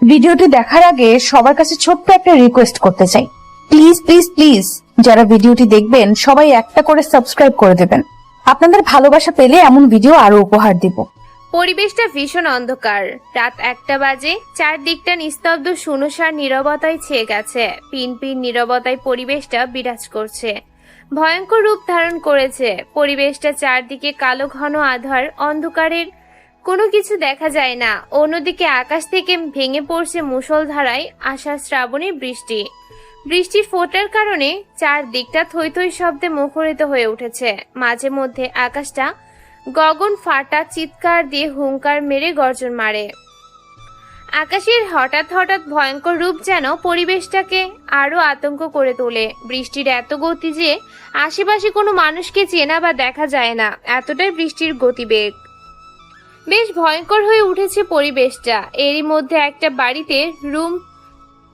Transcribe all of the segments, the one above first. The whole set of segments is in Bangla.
ভিডিওটি দেখার আগে সবার কাছে ছোট্ট একটা রিকোয়েস্ট করতে চাই, প্লিজ প্লিজ প্লিজ যারা ভিডিওটি দেখবেন সবাই একটা করে সাবস্ক্রাইব করে দেবেন। আপনাদের ভালোবাসা পেলে এমন ভিডিও আরো উপহার দিব। পরিবেশটা ভীষণ অন্ধকার। রাত 1টা বাজে। চারদিকটা নিস্তব্ধ শূন্যসার নীরবতায় ছেয়ে গেছে। পিন নীরবতায় পরিবেশটা বিরাজ করছে, ভয়ঙ্কর রূপ ধারণ করেছে। পরিবেশটা চারদিকে কালো ঘন আধার, অন্ধকারের কোনো কিছু দেখা যায় না। অন্যদিকে আকাশ থেকে ভেঙে পড়ছে মুষলধারায় আষাঢ় শ্রাবণের বৃষ্টি। বৃষ্টির ফোঁটার কারণে চারদিকটা থই থই শব্দে মুখরিত হয়ে উঠেছে। মাঝে মধ্যে আকাশটা গগন ফাটা চিৎকার দিয়ে হুঙ্কার মেরে গর্জন মারে। আকাশের হঠাৎ হঠাৎ ভয়ঙ্কর রূপ যেন পরিবেশটাকে আরো আতঙ্ক করে তোলে। বৃষ্টির এত গতি যে আশেপাশে কোনো মানুষকে চেনা বা দেখা যায় না, এতটাই বৃষ্টির গতিবেগ। বেশ ভয়ঙ্কর হয়ে উঠেছে পরিবেশটা। এরই মধ্যে একটা বাড়িতে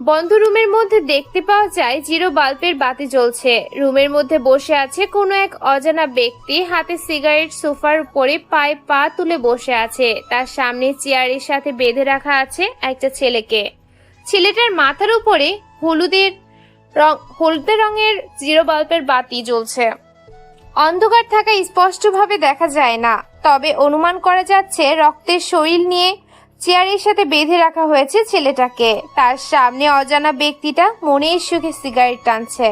বন্ধ রুমের মধ্যে দেখতে পাওয়া যায় জিরো বাল্বের বাতি জ্বলছে। রুমের মধ্যে বসে আছে কোনো এক অজানা ব্যক্তি, হাতে সিগারেট, সোফার উপরে পায়ে পা তুলে বসে আছে। তার সামনে চেয়ারের সাথে বেঁধে রাখা আছে একটা ছেলেকে। ছেলেটার মাথার উপরে হলদে রঙের জিরো বাল্বের বাতি জ্বলছে। অন্ধকার থাকা স্পষ্টভাবে দেখা যায় না, তবে অনুমান করা যাচ্ছে রক্তের শরীর নিয়ে চেয়ারের সাথে বেঁধে রাখা হয়েছে ছেলেটাকে। তার সামনে অজানা ব্যক্তিটা মনের সুখে সিগারেট টানছে,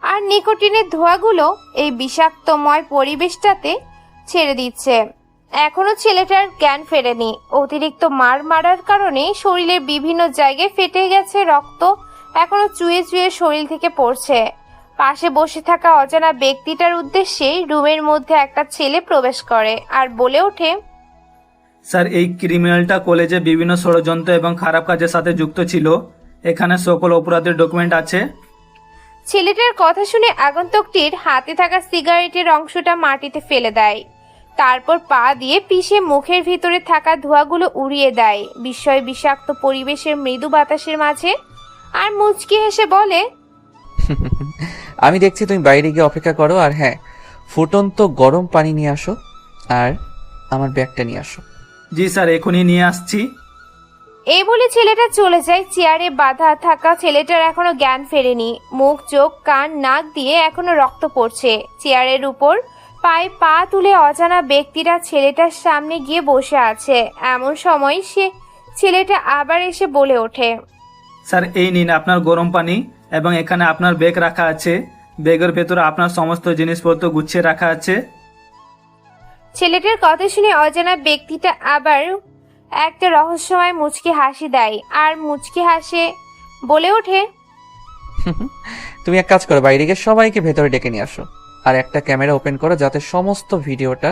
আর নিকোটিনের ধোঁয়াগুলো এই বিষাক্তময় পরিবেশটাতে ছেড়ে দিচ্ছে। এখনো ছেলেটার জ্ঞান ফেরেনি। অতিরিক্ত মারার কারণে শরীরের বিভিন্ন জায়গায় ফেটে গেছে, রক্ত এখনো চুয়ে চুয়ে শরীর থেকে পড়ছে। পাশে বসে থাকা অজানা ব্যক্তিটার উদ্দেশ্যে রুমের মধ্যে একটা ছেলে প্রবেশ করে আর বলে ওঠে, স্যার, এই ক্রিমিনালটা কলেজে বিভিন্ন ষড়যন্ত্র এবং খারাপ কাজের সাথে যুক্ত ছিল। এখানে সকল অপরাধের ডকুমেন্ট আছে। ছেলেটার কথা শুনে আগন্তুকটির হাতে থাকা সিগারেটের অংশটা মাটিতে ফেলে দেয়। তারপর পা দিয়ে পিষে মুখের ভিতরে থাকা ধোঁয়াগুলো উড়িয়ে দেয় বিস্ময় বিষাক্ত পরিবেশের মৃদু বাতাসের মাঝে, আর মুচকি হেসে বলে, আমি দেখছি তুমি বাইরে গিয়ে অপেক্ষা করো, আর হ্যাঁ, ফুটন্ত গরম পানি নিয়ে আসো আর আমার ব্যাগটা নিয়ে আসো। জি স্যার, এখনই নিয়ে আসছি। এই বলে ছেলেটা চলে যায়। চেয়ারে বাঁধা থাকা ছেলেটার এখনো জ্ঞান ফেরেনি। মুখ, চোখ, কান, নাক দিয়ে এখনো রক্ত পড়ছে। চেয়ারের উপর পায়ে পা তুলে অজানা ব্যক্তিরা ছেলেটার সামনে গিয়ে বসে আছে। এমন সময় ছেলেটা আবার এসে বলে ওঠে, স্যার, এই নিন আপনার গরম পানি, এবং এখানে আপনার ব্যাগ রাখা আছে। ব্যাগের ভেতরে আপনার সমস্ত জিনিসপত্র গুছিয়ে রাখা আছে। ছেলেটার কথা শুনে অজানা ব্যক্তিটা আবার একটা রহস্যময় মুচকি হাসি দেয়, আর মুচকি হাসে বলে ওঠে, তুমি এক কাজ করো, বাইরে গিয়ে সবাইকে ভেতরে ডেকে নিয়ে আসো, আর একটা ক্যামেরা ওপেন করো যাতে সমস্ত ভিডিওটা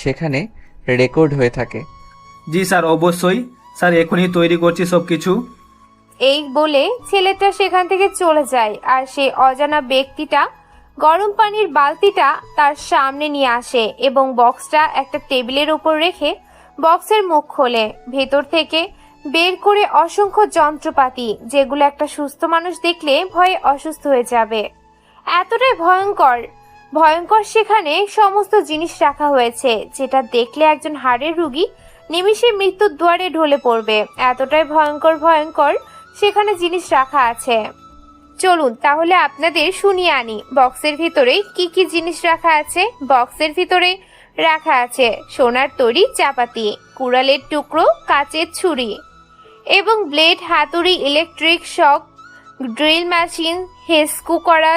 সেখানে রেকর্ড হয়ে থাকে। জি স্যার, অবশ্যই স্যার, এখনই তৈরি করছি সবকিছু। এই বলে ছেলেটা সেখান থেকে চলে যায়। আর সেই অজানা ব্যক্তিটা গরম পানির বালতিটা তার সামনে নিয়ে আসে এবং বক্সটা একটা টেবিলের উপর রেখে বক্সের মুখ খোলে। ভেতর থেকে বের করে অসংখ্য যন্ত্রপাতি, যেগুলো একটা সুস্থ মানুষ দেখলে ভয়ে অসুস্থ হয়ে যাবে, এতটাই ভয়ঙ্কর সেখানে সমস্ত জিনিস রাখা হয়েছে, যেটা দেখলে একজন হাড়ের রুগী নিমিষে মৃত্যুর দুয়ারে ঢলে পড়বে। এতটাই ভয়ঙ্কর সেখানে জিনিস রাখা আছে। চলুন তাহলে আপনাদের শুনিয়ে আনি বক্সের ভিতরে কি কি জিনিস রাখা আছে। বক্সের ভিতরে রাখা আছে সোনার তৈরি চাপাতি, কুড়ালের টুকরো, কাচের ছুরি এবং ব্লেড, হাতুড়ি, ইলেকট্রিক শক, ড্রিল মেশিন, হেস্কু করা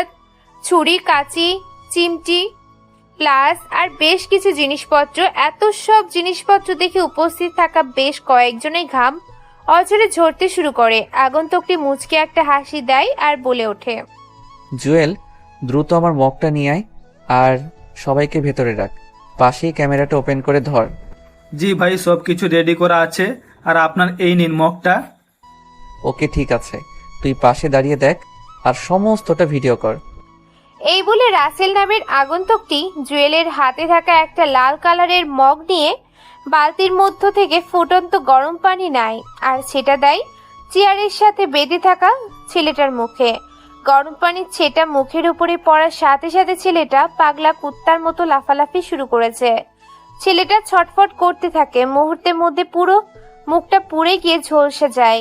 ছুরি, কাঁচি, চিমটি, প্লাস আর বেশ কিছু জিনিসপত্র। এত সব জিনিসপত্র দেখে উপস্থিত থাকা বেশ কয়েকজনের ঘাম অঝরে ঝরতে শুরু করে। আগন্তুকটি মুচকে একটা হাসি দেয় আর বলে ওঠে, জুয়েল, দ্রুত আমার মগটা নিয়ে আয় আর সবাইকে ভেতরে রাখ, পাশেই ক্যামেরাটা ওপেন করে ধর। জি ভাই, সবকিছু রেডি করা আছে। আর আপনার এই নিন মগটা। ওকে, ঠিক আছে, তুই পাশে দাঁড়িয়ে দেখ আর সমস্তটা ভিডিও কর। এই বলে রাসেল নামের আগন্তুকটি জুয়েলের হাতে থাকা একটা লাল কালারের মগ নিয়ে বালতির মধ্য থেকে ফুটন্ত গরম পানি নেয় আর সেটা দেয় চেয়ারের সাথে বেঁধে থাকা ছেলেটার মুখে। গরম পানির ছেটা মুখের উপরে পড়ার সাথে সাথে ছেলেটা পাগলা কুত্তার মতো লাফালাফি শুরু করেছে। ছেলেটা ছটফট করতে থাকে। মুহূর্তের মধ্যে পুরো মুখটা পুড়ে গিয়ে ঝলসে যায়।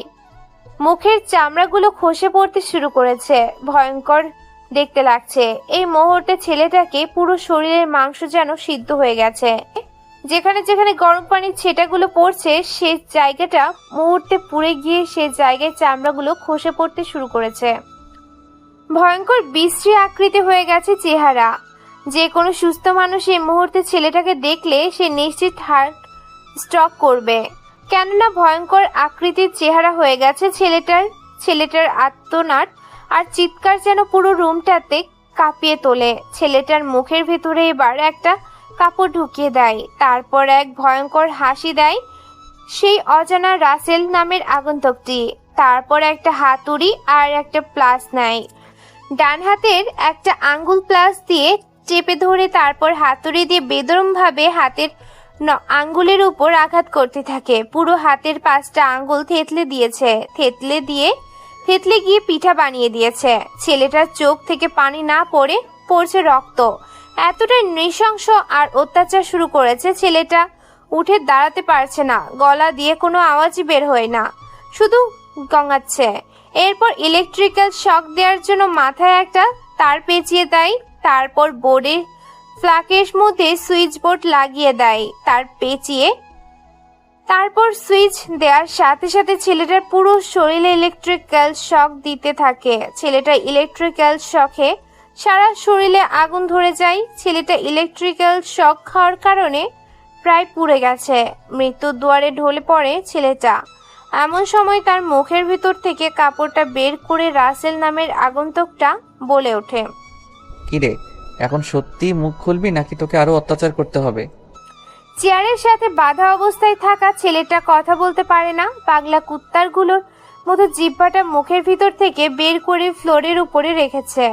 মুখের চামড়াগুলো খসে পড়তে শুরু করেছে। ভয়ঙ্কর দেখতে লাগছে। এই মুহূর্তে ছেলেটাকে পুরো শরীরের মাংস যেন সিদ্ধ হয়ে গেছে। যেখানে যেখানে গরম পানির ছেটাগুলো পড়ছে সেই জায়গাটা মুহূর্তে পুড়ে গিয়ে সেই জায়গায় চামড়াগুলো খসে পড়তে শুরু করেছে। ভয়ঙ্কর বিশ্রী আকৃতি হয়ে গেছে চেহারা। যে কোনো সুস্থ মানুষ এই মুহূর্তে ছেলেটাকে দেখলে সে নিশ্চিত হার্ট স্ট্রোক করবে, কেননা ভয়ঙ্কর আকৃতির চেহারা হয়ে গেছে ছেলেটার আর্তনাদ আর চিৎকার যেন পুরো রুমটাতে কাঁপিয়ে তোলে। ছেলেটার মুখের ভেতরে এবার একটা কাপড় ঢুকিয়ে দেয়, তারপর এক ভয়ঙ্কর হাসি দেয় সেই অজানা রাসেল নামের আগন্তুকটি। তারপর একটা হাতুড়ি আর একটা প্লাস নেয়, ডান হাতের একটা আঙ্গুল প্লাস দিয়ে চেপে ধরে তারপর হাতুড়ি দিয়ে বেদরমভাবে হাতের আঙ্গুলের উপর আঘাত করতে থাকে। পুরো হাতের 5টা আঙ্গুল থেতলে গিয়ে পিঠা বানিয়ে দিয়েছে। ছেলেটার চোখ থেকে পানি না পড়ছে রক্ত। এতটাই নৃশংস আর অত্যাচার শুরু করেছে, ছেলেটা উঠে দাঁড়াতে পারছে না, গলা দিয়ে কোনো আওয়াজই বের হয় না, শুধু গঙাচ্ছে। এরপর ইলেকট্রিক্যাল শক দেওয়ার জন্য মাথায় একটা তার পেঁচিয়ে দেয়, তারপর বোর্ডের ফ্ল্যাকের মধ্যে সুইচ বোর্ড লাগিয়ে দেয় তারপর সুইচ দেওয়ার সাথে সাথে ছেলেটার পুরো শরীরে ইলেকট্রিক্যাল শক দিতে থাকে। ছেলেটা ইলেকট্রিক্যাল শকে সারা শরীরে আগুন ধরে যায়। ছেলেটা ইলেকট্রিক্যাল শক খাওয়ার কারণে প্রায় পুড়ে গেছে। মৃত্যুর দুয়ারে ঢলে পড়ে ছেলেটা। এমন সময় তার মুখের ভিতর থেকে কাপড়টা বের করে রাসেল নামের আগন্তুকটা বলে ওঠে, কিরে, এখন সত্যি মুখ খুলবি নাকি তোকে আরো অত্যাচার করতে হবে? চেয়ারের সাথে বাঁধা অবস্থায় থাকা ছেলেটা কথা বলতে পারে না। পাগলা কুত্তারগুলোর মতো জিহ্বাটা মুখের ভিতর থেকে বের করে ফ্লোরের উপরে রেখেছে,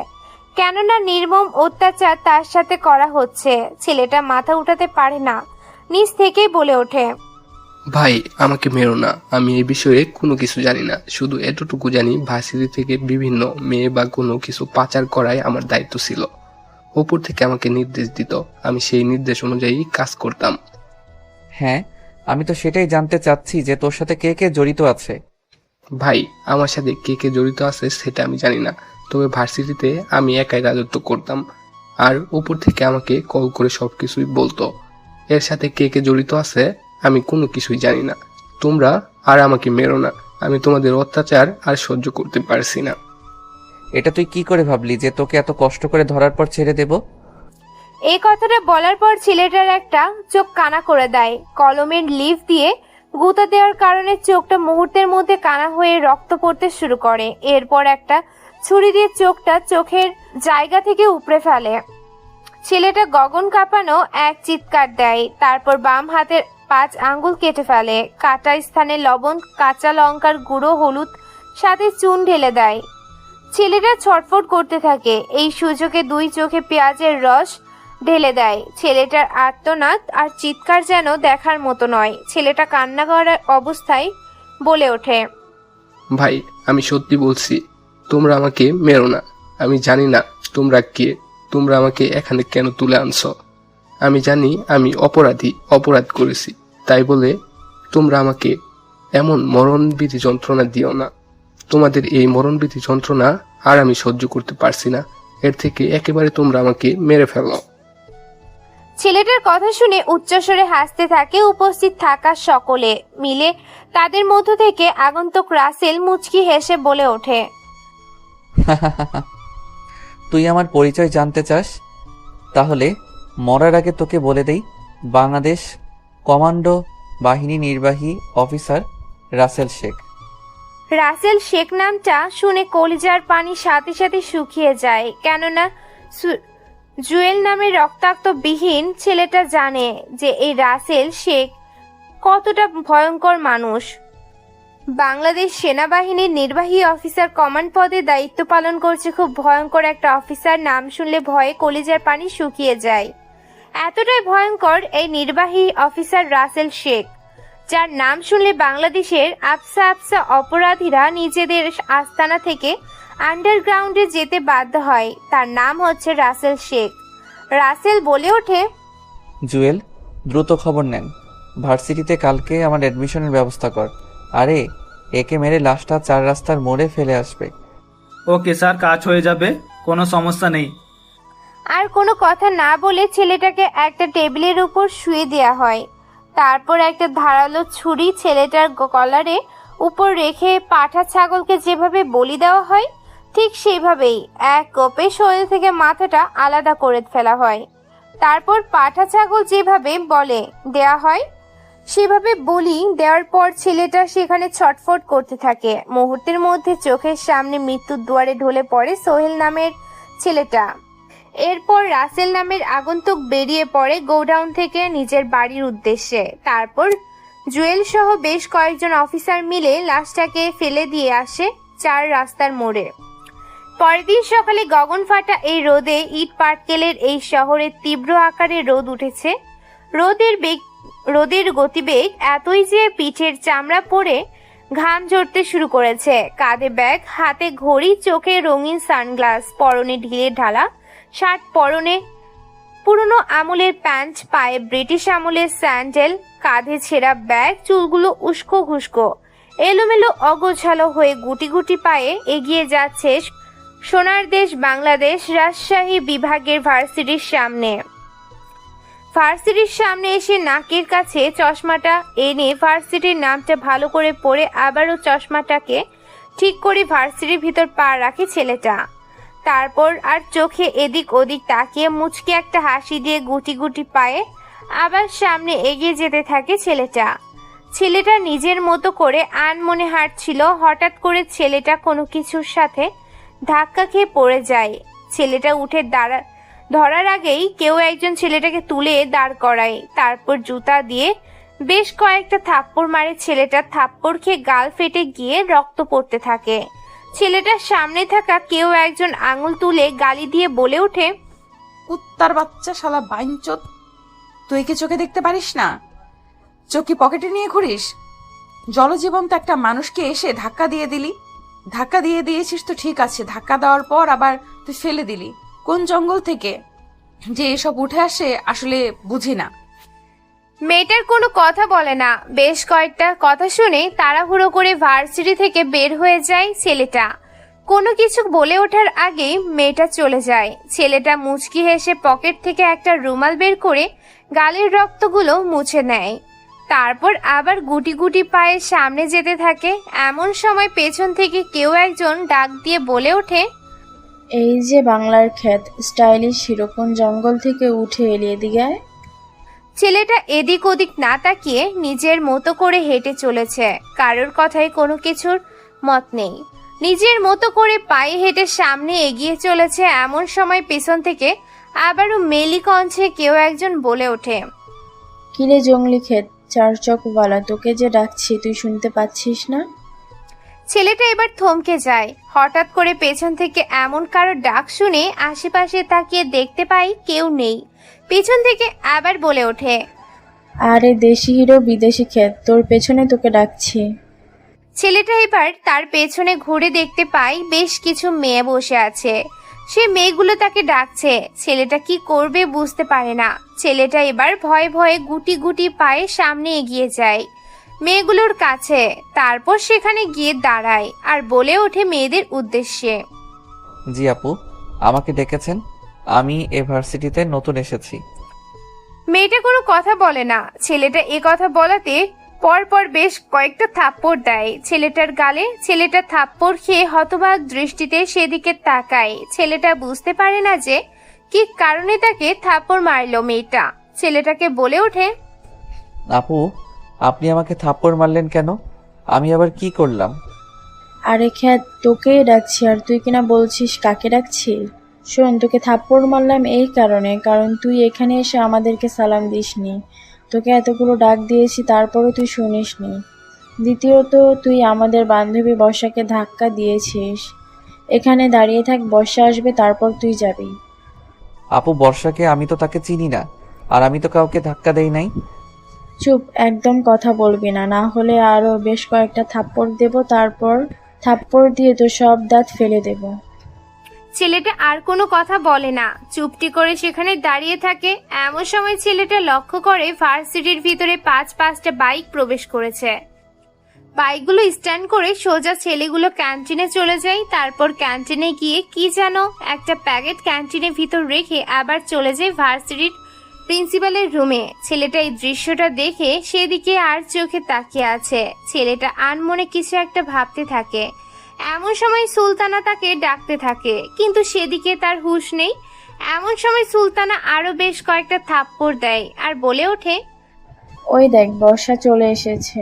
কেননা নির্মম অত্যাচার তার সাথে করা হচ্ছে। ছেলেটা মাথা উঠাতে পারে না, নিজ থেকেই বলে ওঠে, ভাই আমাকে মেরো না, আমি এই বিষয়ে কোনো কিছু জানি না। শুধু এতটুকু জানি ভার্সিটি থেকে বিভিন্ন মেয়ে বা কোনো কিছু পাচার করাই আমার দায়িত্ব ছিল। উপর থেকে আমাকে নির্দেশ দিত, আমি সেই নির্দেশ অনুযায়ী কাজ করতাম। হ্যাঁ, আমি তো সেটাই জানতে চাচ্ছি যে তোর সাথে কে কে জড়িত আছে। ভাই আমার সাথে কে কে জড়িত আছে সেটা আমি জানি না, তবে ভার্সিটিতে আমি একাই রাজত্ব করতাম আর উপর থেকে আমাকে কল করে সবকিছুই বলতো। এর সাথে কে কে জড়িত আছে আমি কোনো কিছুই জানি না। তোমরা আর আমাকে মেরো না, আমি তোমাদের অত্যাচার আর সহ্য করতে পারছি না। এটা তুই কি করে ভাবলি যে তোকে এত কষ্ট করে ধরার পর ছেড়ে দেব? এই কথাটা বলার পর ছেলেটার একটা চোখ কানা করে দেয়। কলমের লিফ দিয়ে গুঁতা দেওয়ার কারণে চোখটা মুহূর্তের মধ্যে কানা হয়ে রক্ত পড়তে শুরু করে। এরপর একটা ছুরি দিয়ে চোখের জায়গা থেকে উপড়ে ফেলে। ছেলেটা গগন কাঁপানো এক চিৎকার দেয়, তারপর বাম হাতের 5 আঙ্গুল কেটে ফেলে। কাটা স্থানে লবণ, কাঁচা লঙ্কার গুঁড়ো, হলুদ সাথে চুন ঢেলে দেয়। ছেলেটা ছটফট করতে থাকে। এই সুযোগে 2 চোখে পেঁয়াজের রস ঢেলে দেয়। ছেলেটার আর্তনাদ আর চিৎকার যেন দেখার মতো নয়। ছেলেটা কান্না করার অবস্থায় বলে ওঠে, ভাই আমি সত্যি বলছি, তোমরা আমাকে মেরো না। আমি জানি না তোমরা কে, তোমরা আমাকে এখানে কেন তুলে আনছো। আমি জানি আমি অপরাধ করেছি, তাই বলে তোমরা আমাকে এমন মরণবিধি যন্ত্রণা দিও না। তোমাদের এই মরণবিধি যন্ত্রণা আর আমি সহ্য করতে পারছি না, এর থেকে একেবারে তোমরা আমাকে মেরে ফেলো। ছেলেটার কথা শুনে উচ্চস্বরে হাসতে থাকে উপস্থিত থাকা সকলে মিলে। তাদের মধ্য থেকে আগন্তুক রাসেল মুচকি হেসে বলে ওঠে, তুই আমার পরিচয় জানতে চাস? তাহলে মরার আগে তোকে বলে দেই, বাংলাদেশ কমান্ডো বাহিনী নির্বাহী অফিসার রাসেল শেখ। রাসেল শেখ নামটা শুনে কলিজার পানি সাথে সাথে শুকিয়ে যায়, কেননা জুয়েল নামের রক্তাক্ত বিহীন ছেলেটা জানে যে এই রাসেল শেখ কতটা ভয়ঙ্কর মানুষ। বাংলাদেশ সেনাবাহিনীর নির্বাহী অফিসার কমান্ড পদে দায়িত্ব পালন করছে খুব ভয়ঙ্কর একটা অফিসার। নাম শুনলে ভয়ে কলিজার পানি শুকিয়ে যায়। এতটাই ভয়ঙ্কর এই নির্বাহী অফিসার রাসেল শেখ, যার নাম শুনলে বাংলাদেশের আফসা অপরাধীরা নিজেদের আস্তানা থেকে আন্ডারগ্রাউন্ডে যেতে বাধ্য হয়। তার নাম হচ্ছে রাসেল শেখ। রাসেল বলে ওঠে, জুয়েল, দ্রুত খবর নেন, ভার্সিটিতে কালকে আমার অ্যাডমিশনের ব্যবস্থা কর। আরে একে মেরে লাশটা 4 রাস্তার মোড়ে ফেলে আসবে। ওকে স্যার, কাজ হয়ে যাবে, কোনো সমস্যা নেই। আর কোনো কথা না বলে ছেলেটাকে একটা টেবিলের উপর শুয়ে দেওয়া হয়। তারপর একটা ধারালো ছুরি ছেলেটার কলারে উপর রেখে পাঠা ছাগলকে যেভাবে বলি দেওয়া হয় ঠিক সেইভাবেই এক কোপে শরীর থেকে মাথাটা আলাদা করে ফেলা হয়। তারপর পাঠা ছাগল যেভাবে বলে দেয়া হয় সেভাবে বলি দেওয়ার পর ছেলেটা সেখানে ছটফট করতে থাকে। মুহূর্তের মধ্যে চোখের সামনে মৃত্যুর দুয়ারে ঢলে পড়ে সোহেল নামের ছেলেটা। এরপর রাসেল নামের আগন্তুক বেরিয়ে পড়ে গোডাউন থেকে নিজের বাড়ির উদ্দেশ্যে। তারপর জুয়েল সহ বেশ কয়েকজন অফিসার মিলে লাশটাকে ফেলে দিয়ে আসে 4 রাস্তার মোড়ে। পরের দিন সকালে গগন ফাটা এই রোদে ইট পাটকেলের এই শহরে তীব্র আকারে রোদ উঠেছে। রোদের গতিবেগ এতই যে পিঠের চামড়া পড়ে ঘাম ঝরতে শুরু করেছে। কাঁধে ব্যাগ, হাতে ঘড়ি, চোখে রঙিন সানগ্লাস, পরনে ঢিলে ঢালা শার্ট, পরনে পুরনো আমলের প্যান্ট, পায়ে ব্রিটিশ আমলের স্যান্ডেল, কাঁধে ছেঁড়া ব্যাগ, চুলগুলো উস্কো ঘুস্কো এলোমেলো অগোছালো হয়ে গুটি গুটি পায়ে এগিয়ে যাচ্ছে সোনার দেশ বাংলাদেশ রাজশাহী বিভাগের ভার্সিটির সামনে। ভার্সিটির সামনে এসে নাকের কাছে চশমাটা এনে ভার্সিটির নামটা ভালো করে পড়ে আবারও চশমাটাকে ঠিক করে ভার্সিটির ভিতর পা রাখে ছেলেটা। তারপর আর চোখে এদিক ওদিক তাকিয়ে মুচকে একটা হাসি দিয়ে গুটি গুটি পায়ে আবার সামনে এগিয়ে যেতে থাকে ছেলেটা। ছেলেটা নিজের মতো করে আনমনে হাঁটছিল। হঠাৎ করে ছেলেটা কোনো কিছুর সাথে ধাক্কা খেয়ে পড়ে যায়। ছেলেটা উঠে ধরার আগেই কেউ একজন ছেলেটাকে তুলে দাঁড় করায়। তারপর জুতা দিয়ে বেশ কয়েকটা থাপ্পড় মারে ছেলেটা। থাপ্পড় খেয়ে গাল ফেটে গিয়ে রক্ত পড়তে থাকে। ছেলেটার সামনে থাকা কেউ একজন আঙুল তুলে গালি দিয়ে বলে ওঠে, কুত্তার বাচ্চা শালা বাইঞ্চোদ, তুই কি চোখে দেখতে পারিস না? চোখ কি পকেটে নিয়ে ঘুরিস? জলজীবন্ত একটা মানুষকে এসে ধাক্কা দিয়ে দিলি। ধাক্কা দিয়ে দিয়েছিস তো ঠিক আছে, ধাক্কা দেওয়ার পর আবার তুই ফেলে দিলি। কোন জঙ্গল থেকে যে এসব উঠে আসে আসলে বুঝি না। মেয়েটার কোনো কথা বলে না। বেশ কয়েকটা কথা শুনে তাড়াহুড়ো করে ভার্সিটি থেকে বের হয়ে যায় ছেলেটা। কোনো কিছু বলে ওঠার আগেই মেয়েটা চলে যায়। ছেলেটা মুচকি হেসে পকেট থেকে একটা রুমাল বের করে গালের রক্তগুলো মুছে নেয়। তারপর আবার গুটি গুটি পায়ে সামনে যেতে থাকে। এমন সময় পেছন থেকে কেউ একজন ডাক দিয়ে বলে ওঠে, এই যে বাংলার খ্যাত স্টাইলিশ হিরো, কোন জঙ্গল থেকে উঠে এলি এদিকে আয়। ছেলেটা এদিক ওদিক না তাকিয়ে নিজের মতো করে হেঁটে চলেছে। কারোর কথায় কোনো কিছুর মত নেই। নিজের মতো করে পায়ে হেঁটে সামনে এগিয়ে চলেছে। এমন সময় পেছন থেকে আবারও মেলি কণ্ঠে কেউ একজন বলে ওঠে, কিরে জঙ্গলি ক্ষেত, 4 চকওয়ালা, তোকে যে ডাকছি তুই শুনতে পাচ্ছিস না? ছেলেটা এবার থমকে যায়। হঠাৎ করে পেছন থেকে এমন কারো ডাক শুনে আশেপাশে তাকিয়ে দেখতে পাই কেউ নেই। পেছন থেকে আবার বলে ওঠে, আরে দেশি হিরো বিদেশি ক্ষেত, তোর পেছনে তোকে ডাকছি। ছেলেটা এবার তার পেছনে ঘুরে দেখতে পাই বেশ কিছু মেয়ে বসে আছে। সে মেয়েগুলো তাকে ডাকছে। ছেলেটা কি করবে বুঝতে পারে না। ছেলেটা এবার ভয়ে ভয়ে গুটি গুটি পায়ে সামনে এগিয়ে যায় মেয়েগুলোর কাছে। তারপর সেখানে গিয়ে দাঁড়ায় আর বলে ওঠে মেয়েদের উদ্দেশ্যে, জি আপু, আমাকে ডেকেছেন? আমি এ ভার্সিটিতে নতুন এসেছি। মেয়েটা কোনো কথা বলে না। ছেলেটা এ কথা বলাতে পরপর বেশ কয়েকটা থাপ্পড় দেয় ছেলেটার গালে। ছেলেটা থাপ্পড় খেয়ে হতবাক দৃষ্টিতে সেদিকে তাকায়। ছেলেটা বুঝতে পারে না যে কি কারণে তাকে থাপ্পড় মারলো মেয়েটা। ছেলেটাকে বলে ওঠে, আপু, আপনি আমাকে থাপ্পড় মারলেন কেন? আমি আবার কি করলাম? আরে খ্যাত, তোকেই ডাকছি আর তুই কিনা বলছিস কাকে ডাকছি। শোন, তোকে থাপ্পড় মারলাম এই কারণ তুই এখানে এসে আমাদেরকে সালাম দিসনি। তোকে এতগুলো ডাক দিয়েছি তারপরও তুই শুনিসনি। দ্বিতীয়ত, তুই আমাদের বান্ধবী বর্ষাকে ধাক্কা দিয়েছিস। এখানে দাঁড়িয়ে থাক, বর্ষা আসবে তারপর তুই যাবি। আপু, বর্ষাকে আমি তো তাকে চিনি না, আর আমি তো কাউকে ধাক্কা দেই নাই। চুপ, একদম কথা বলবি না, না হলে আরো বেশ কয়েকটা থাপ্পড় দেব। তারপর থাপ্পড় দিয়ে তো সব দাঁত ফেলে দেব। ছেলেটা আর কোনো কথা বলে না, চুপটি করে সেখানে দাঁড়িয়ে থাকে। এমন সময় ছেলেটা লক্ষ্য করে ভার্সিটির ভিতরে 5-5টা বাইক প্রবেশ করেছে। বাইকগুলো স্ট্যান্ড করে সোজা ছেলেগুলো ক্যান্টিনে চলে যায়। তারপর ক্যান্টিনে গিয়ে কি যেন একটা প্যাকেট ক্যান্টিনের ভিতর রেখে আবার চলে যায় ভার্সিটির প্রিন্সিপালের রুমে। ছেলেটা এই দৃশ্যটা দেখে সেদিকে আর চোখে তাকিয়ে আছে। ছেলেটা আনমনে কিছু একটা ভাবতে থাকে। এমন সময় সুলতানা তাকে ডাকতে থাকে, কিন্তু সেদিকে তার হুঁশ নেই। এমন সময় সুলতানা আরো বেশ কয়েকটা থাপ্পড় দেয় আর বলে ওঠে, ওই দেখ বর্ষা চলে এসেছে।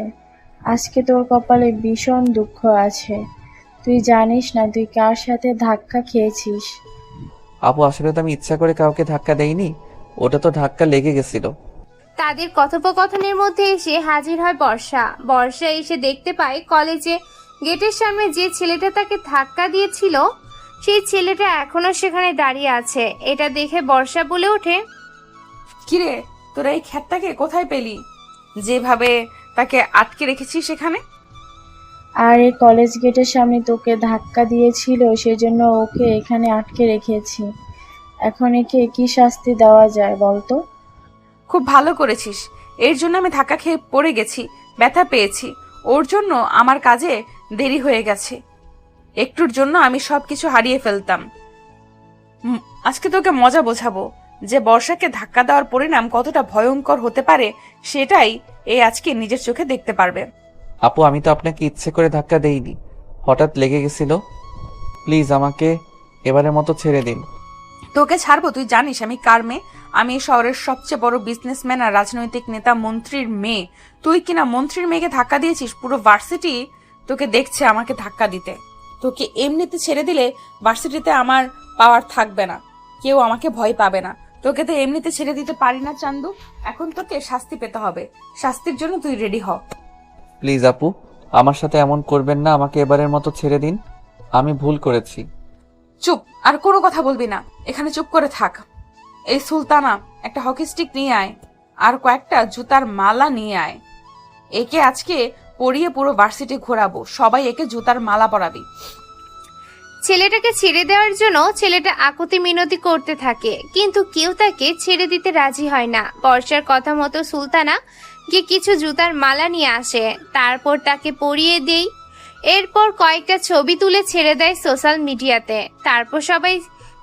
আজকে তোর কপালে ভীষণ দুঃখ আছে। তুই জানিস না তুই কার সাথে ধাক্কা খেয়েছিস। আপু আসলে তো আমি ইচ্ছা করে কাউকে ধাক্কা দেইনি, ওটা তো ধাক্কা লেগে গেছিল। তাদের কথোপকথনের মধ্যে এসে হাজির হয় বর্ষা। বর্ষা এসে দেখতে পায় কলেজে গেটের সামনে যে ছেলেটা তাকে ধাক্কা দিয়েছিল সেই ছেলেটা এখনো সেখানে দাঁড়িয়ে আছে। এটা দেখে বর্ষা বলে ওঠে, কিরে, তোরা এই খ্যাতটাকে কোথায় পেলি? যেভাবে তাকে আটকে রেখেছিস সেখানে? আর এই কলেজ গেটের সামনে তোকে ধাক্কা দিয়েছিল, সেজন্য ওকে এখানে আটকে রেখেছি। এখন একে কি শাস্তি দেওয়া যায় বলতো? খুব ভালো করেছিস। এর জন্য আমি ধাক্কা খেয়ে পড়ে গেছি, ব্যথা পেয়েছি। ওর জন্য আমার কাজে দেরি হয়ে গেছে। একটুর জন্য আমি সবকিছু হারিয়ে ফেলতাম। আজকে তোকে মজা বোঝাবো যে বর্ষাকে ধাক্কা দেওয়ার পরিণাম কতটা ভয়ঙ্কর হতে পারে, সেটাই এই আজকে নিজের চোখে দেখতে পারবে। আপু আমি তো আপনাকে ইচ্ছে করে ধাক্কা দেইনি, হঠাৎ লেগে গেছিল। প্লিজ আমাকে এবারের মতো ছেড়ে দিন। তোকে ছাড়বো? তুই জানিস আমি কার মেয়ে? আমি এই শহরের সবচেয়ে বড় বিজনেসম্যান আর রাজনৈতিক নেতা মন্ত্রীর মেয়ে। তুই কিনা মন্ত্রীর মেয়েকে ধাক্কা দিয়েছিস? পুরো ভার্সিটি তোকে দেখছে আমাকে ধাক্কা দিতে। তোকে এমনিতে ছেড়ে দিলে ভার্সিটিতে আমার পাওয়ার থাকবে না, কেউ আমাকে ভয় পাবে না। তোকে তো এমনিতে ছেড়ে দিতে পারি না চান্দু। এখন তোকে শাস্তি পেতে হবে। শাস্তির জন্য তুই রেডি হ। প্লিজ আপু আমার সাথে এমন করবেন না, আমাকে এবারের মতো ছেড়ে দিন। আমি ভুল করেছি। চুপ, আর কোনো কথা বলবি না। এখানে চুপ করে থাক। এই সুলতানা, একটা হকি স্টিক নিয়ে আয় আর কয়েকটা জুতার মালা নিয়ে আয়। একে আজকে পরিয়ে পুরো ভার্সিটি ঘোরাবো। সবাই একে জুতার মালা পরাবি। ছেলেটাকে ছেড়ে দেওয়ার জন্য ছেলেটা আকুতি মিনতি করতে থাকে, কিন্তু কেউ তাকে ছেড়ে দিতে রাজি হয় না। বর্ষার কথা মতো সুলতানা গিয়ে কিছু জুতার মালা নিয়ে আসে, তারপর তাকে পরিয়ে দেই। এরপর কয়েকটা ছবি তুলে ছেড়ে দেয় সোশ্যাল মিডিয়াতে। তারপর সবাই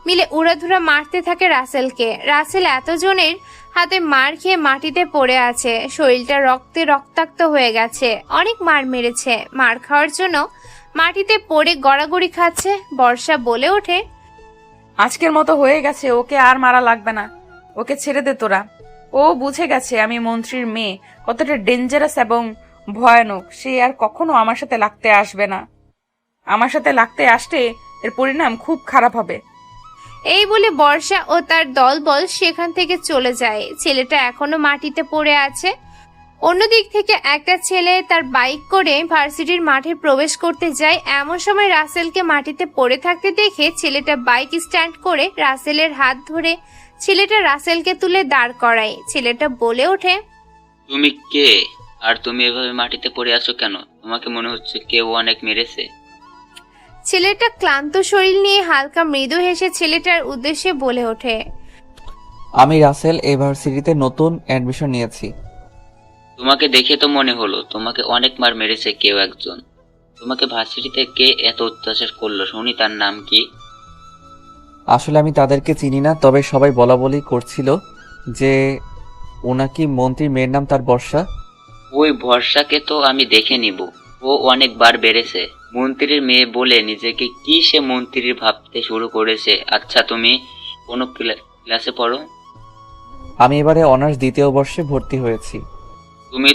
মিলে উড়াধুরা মারতে থাকে রাসেলকে। রাসেল এতজনের হাতে মার খেয়ে মাটিতে পড়ে আছে, শরীরটা রক্তে রক্তাক্ত হয়ে গেছে। অনেক মার মেরেছে, মার খাওয়ার জন্য মাটিতে পড়ে গড়াগড়ি খাচ্ছে। বর্ষা বলে ওঠে, আজকের মতো হয়ে গেছে, ওকে আর মারা লাগবে না। ওকে ছেড়ে দে তোরা। ও বুঝে গেছে আমি মন্ত্রীর মেয়ে কতটা ডেঞ্জারাস এবং ভয়ানক। সে আর কখনো আমার সাথে লাগতে আসবে না। আমার সাথে লাগতে আসলে এর পরিণাম খুব খারাপ হবে। এই বলে বর্ষা ও তার দলবল সেখান থেকে চলে যায়। ছেলেটা এখনো মাটিতে পড়ে আছে। অন্যদিক থেকে একটা ছেলে তার বাইক করে ভার্সিটির মাঠে প্রবেশ করতে যায়। এমন সময় রাসেলকে মাটিতে পড়ে থাকতে দেখে ছেলেটা বাইক স্ট্যান্ড করে রাসেলের হাত ধরে ছেলেটা রাসেলকে তুলে দাঁড় করায়। ছেলেটা বলে ওঠে, তুমি কে? আর তুমি এভাবে মাটিতে পড়ে আছো কেন? তোমাকে মনে হচ্ছে কেউ অনেক মেরেছে। ছেলেটা ক্লান্ত শরীর নিয়ে হালকা মৃদু হেসে ছেলেটার উদ্দেশ্যে বলে ওঠে, আমি রাসেল এই ভার্সিটিতে নতুন অ্যাডমিশন নিয়েছি। তোমাকে দেখে তো মনে হলো তোমাকে অনেক মার মেরেছে কেউ একজন। তোমাকে ভার্সিটিতে কে এত অত্যাচার করলো শুনি, তার নাম কি? আসলে আমি তাদেরকে চিনি না, তবে সবাই বলা বলি করছিল যে ওনাকি মন্ত্রীর মেয়ের নাম তার বর্ষা। ওই ভরসাকে তো আমি দেখে নিব, ও অনেকবার বেড়েছে। মন্ত্রীর মেয়ে বলে নিজেকে কি সে মন্ত্রীর ভাবতে শুরু করেছে। আচ্ছা তুমি কোনো ক্লাসে পড়ো? আমি এবারে অনার্স দ্বিতীয় বর্ষে ভর্তি হয়েছি। তুমি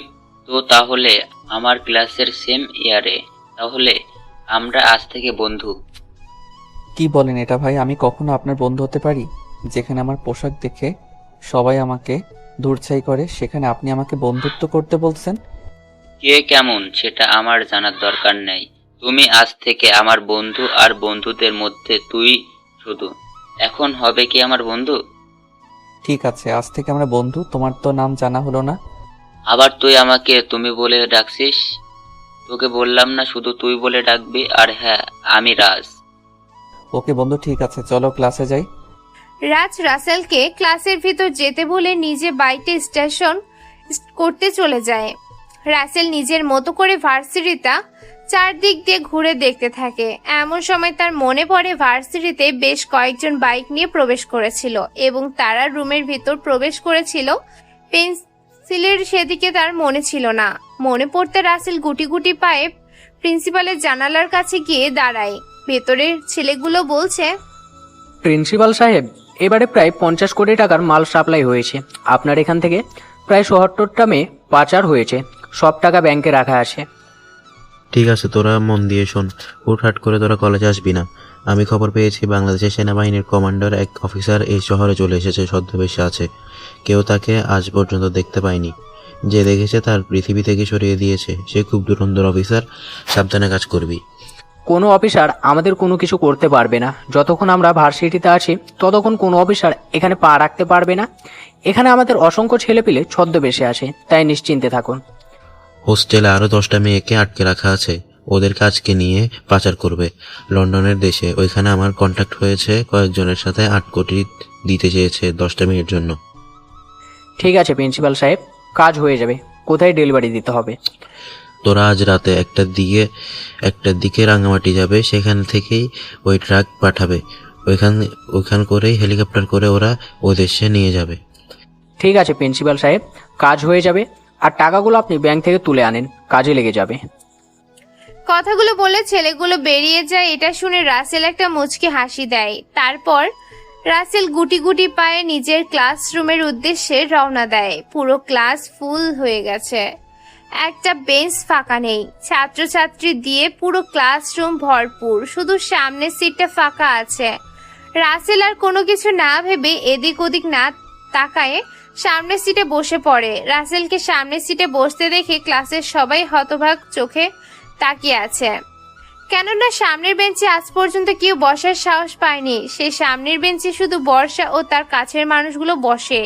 তো তাহলে আমার ক্লাসের সেম ইয়ারে। তাহলে আমরা আজ থেকে বন্ধু। কি বলেন এটা ভাই? আমি কখনো আপনার বন্ধু হতে পারি? যেখানে আমার পোশাক দেখে সবাই আমাকে দূরছাই করে, সেখানে আপনি আমাকে বন্ধুত্ব করতে বলছেন? কে কেমন সেটা আমার জানার দরকার নেই। তুমি আজ থেকে আমার বন্ধু, আর বন্ধুদের মধ্যে তুই শুধু। এখন হবে কি আমার বন্ধু? ঠিক আছে, আজ থেকে আমরা বন্ধু। তোমার তো নাম জানা হলো না। আবার তুই আমাকে তুমি বলে ডাকছিস? তোকে বললাম না শুধু তুই বলে ডাকবি। আর হ্যাঁ, আমি রাজ। ওকে বন্ধু, ঠিক আছে, চলো ক্লাসে যাই। রাজ রাসেলকে ক্লাসের ভিতর যেতে বলে নিজে বাইকটা স্টেশন করতে চলে যায়। রাসেল নিজের মতো করে ভার্সিটিটা চারদিক দিয়ে ঘুরে দেখতে থাকে। এমন সময় তার মনে পড়ে ভার্সিটিতে বেশ কয়েকজন বাইক নিয়ে প্রবেশ করেছিল এবং তারা রুমের ভিতর প্রবেশ করেছিল। পেন্সিলের সেদিকে তার মনে ছিল না। মনে পড়তে রাসেল গুটি গুটি পায়ে প্রিন্সিপালের জানালার কাছে গিয়ে দাঁড়ায়। ভেতরের ছেলেগুলো বলছে, প্রিন্সিপাল সাহেব, এবারে প্রায় 50 কোটি টাকার মাল সাপ্লাই হয়েছে। আপনার এখান থেকে প্রায় 77টা মেয়ে পাচার হয়েছে। সব টাকা ব্যাংকে রাখা আছে। ঠিক আছে, তোরা মন দিয়ে শোন। হুটহাট করে তোরা কলেজে আসবি না। আমি খবর পেয়েছি বাংলাদেশের সেনাবাহিনীর কমান্ডার এক অফিসার এই শহরে চলে এসেছে, ছদ্মবেশে আছে। কেউ তাকে আজ পর্যন্ত দেখতে পায়নি। যে দেখেছে তার পৃথিবী থেকে সরিয়ে দিয়েছে। সে খুব ধুরন্ধর অফিসার, সাবধানে কাজ করবি। কোনো অফিসার আমাদের কোনো কিছু করতে পারবে না। যতক্ষণ আমরা ভার্সিটিতে আছি ততক্ষণ কোনো অফিসার এখানে পা রাখতে পারবে না। এখানে আমাদের অসংখ্য ছেলেপিলে ছদ্মবেশে আসে, তাই নিশ্চিন্তে থাকুন। হোস্টেলে আরো 10টা মেয়েকে আটকে রাখা আছে। ওদেরকে আজকে নিয়ে পাচার করবে লন্ডনের দেশে। ওইখানে আমার কন্ট্যাক্ট হয়েছে, কয়েকজনের সাথে 8 কোটি দিতে চেয়েছে 10টা মেয়ের জন্য। ঠিক আছে প্রিন্সিপাল সাহেব, কাজ হয়ে যাবে। কোথায় ডেলিভারি দিতে হবে? তোরা আজ রাতে একটার দিকে রাঙামাটি যাবে, সেখান থেকেই ওই ট্রাক পাঠাবে। ওইখান করেই হেলিকপ্টার করে ওরা ওই দেশে নিয়ে যাবে। ঠিক আছে প্রিন্সিপাল সাহেব, কাজ হয়ে যাবে। আর টাকাগুলো আপনি ব্যাংক থেকে তুলে আনেন, কাজে লেগে যাবে। কথাগুলো বলে ছেলেগুলো বেরিয়ে যায়। এটা শুনে রাসেল একটা মুচকি হাসি দেয়। তারপর রাসেল গুটি গুটি পায়ে নিজের ক্লাসরুমের উদ্দেশ্যে রওনা দেয়। পুরো ক্লাস ফুল হয়ে গেছে, একটা বেঞ্চ ফাঁকা নেই। ছাত্রছাত্রী দিয়ে পুরো ক্লাসরুম ভরপুর, শুধু সামনের সিটটা ফাঁকা আছে। রাসেল আর কোনো কিছু না ভেবে এদিক ওদিক না তাকায়ে সামনের সিটে বসে পড়ে। রাসেলকে সামনের সিটে বসতে দেখে ক্লাসের সবাই হতবাক চোখে তাকিয়ে আছে, কেননা সামনের বেঞ্চে আজ পর্যন্ত কেউ বসার সাহস পায়নি। সে সামনের বেঞ্চে শুধু বর্ষা ও তার কাছের মানুষগুলো বসে।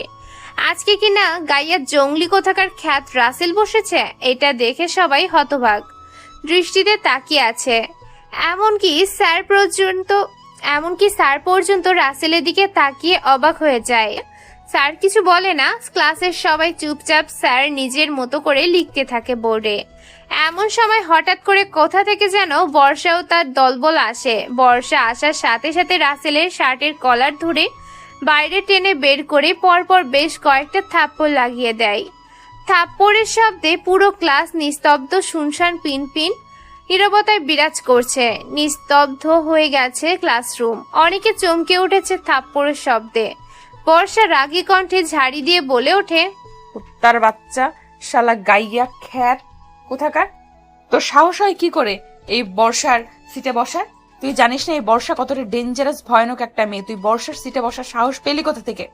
আজকে কিনা গাইয়ার জঙ্গলি কোথাকার খ্যাত রাসেল বসেছে। এটা দেখে সবাই হতবাক দৃষ্টিতে তাকিয়ে আছে। এমনকি স্যার পর্যন্ত রাসেলের দিকে তাকিয়ে অবাক হয়ে যায়। স্যার কিছু বলে না, ক্লাসের সবাই চুপচাপ স্যার নিজের মতো করে লিখতে থাকে বোর্ডে। এমন সময় হঠাৎ করে কোথা থেকে যেন বর্ষা ও তার দলবল আসে। বর্ষা আসার সাথে সাথে রাসেলের শার্টের কলার ধরে বাইরে টেনে বের করে পরপর বেশ কয়েকটা থাপ্পড় লাগিয়ে দেয়। থাপ্পড়ের শব্দে পুরো ক্লাস নিস্তব্ধ, শুনশান, পিনপিন নীরবতায় বিরাজ করছে। নিস্তব্ধ হয়ে গেছে ক্লাসরুম। অনেকে চমকে উঠেছে থাপ্পড়ের শব্দে। বর্ষা রাগী কণ্ঠে ঝাড়ি দিয়ে বলে ওঠে, তার বাচ্চা, শালা গাইয়া খ্যাত কোথাকার! তোর সাহস হয় কি করে এই বর্ষার সিটে বসার? তুই জানিস না এই বর্ষা কতটা ডেঞ্জারাস, ভয়ানক একটা মেয়ে? তুই বর্ষার সিটে বসার সাহস পেলি কোথা থেকে?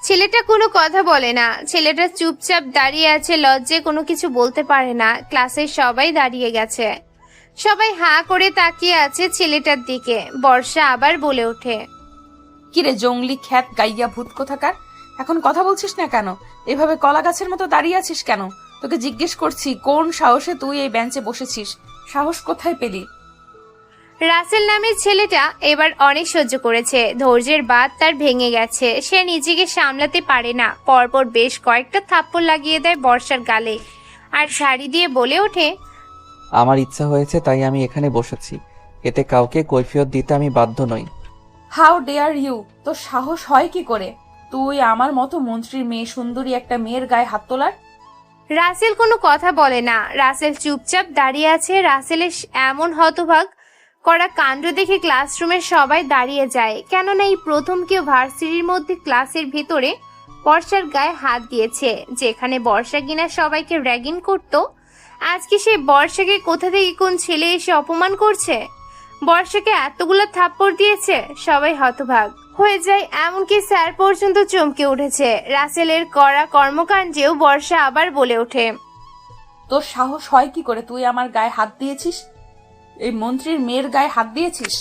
ছেলেটা কোনো কথা বলে না। ছেলেটা চুপচাপ দাঁড়িয়ে আছে, লজ্জায় কোনো কিছু বলতে পারে না। ক্লাসের সবাই দাঁড়িয়ে গেছে, সবাই হাঁ করে তাকিয়ে আছে ছেলেটার দিকে। বর্ষা আবার বলে ওঠে, কিরে জঙ্গলি খ্যাত গাইয়া ভূত কোথাকার, এখন কথা বলছিস না কেন? এভাবে কলা গাছের মতো দাঁড়িয়ে আছিস কেন? তোকে জিজ্ঞেস করছি, কোন সাহসে তুই এই বেঞ্চে বসেছিস? সাহস কোথায় পেলি? রাসেল নামের ছেলেটা এবার অনেক সহ্য করেছে। ধৈর্যের বাঁধ তার ভেঙে গেছে। সে নিজেকে সামলাতে পারে না। পরপর বেশ কয়েকটা থাপ্পড় লাগিয়ে দেয় বর্ষার গালে আর ঝাড়ি দিয়ে বলে ওঠে, আমার ইচ্ছা হয়েছে তাই আমি এখানে বসেছি। এতে কাউকে কৈফিয়ত দিতে আমি বাধ্য নই। How dare you! তোর সাহস হয় কি করে তুই আমার মতো মন্ত্রীর মেয়ে, সুন্দরী একটা মেয়ের গায়ে হাত তোলার? রাসেল কোনো কথা বলে না। রাসেল চুপচাপ দাঁড়িয়ে আছে। রাসেলের এমন হতবাক করা কাণ্ড দেখে ক্লাসরুমের সবাই দাঁড়িয়ে যায়, কেননা এই প্রথম কেউ ভার্সিটির মধ্যে ক্লাসের ভিতরে বর্ষার গায়ে হাত দিয়েছে। যেখানে বর্ষা কিনা সবাইকে র্যাগিং করত, আজকে সেই বর্ষাকে কোথা থেকে কোন ছেলে এসে অপমান করছে। বর্ষাকে এতগুলো থাপ্পড় দিয়েছে। সবাই হতবাক হয়ে যায়, এমনকি স্যার পর্যন্ত চমকে উঠেছে। রাসেলের করা কর্মকাণ্ডেও বর্ষা আবার বলে ওঠে, তোর সাহস হয় কি করে তুই আমার গায়ে হাত দিয়েছিস? এই মন্ত্রীর মেয়ের গায়ে হাত দিয়েছিস?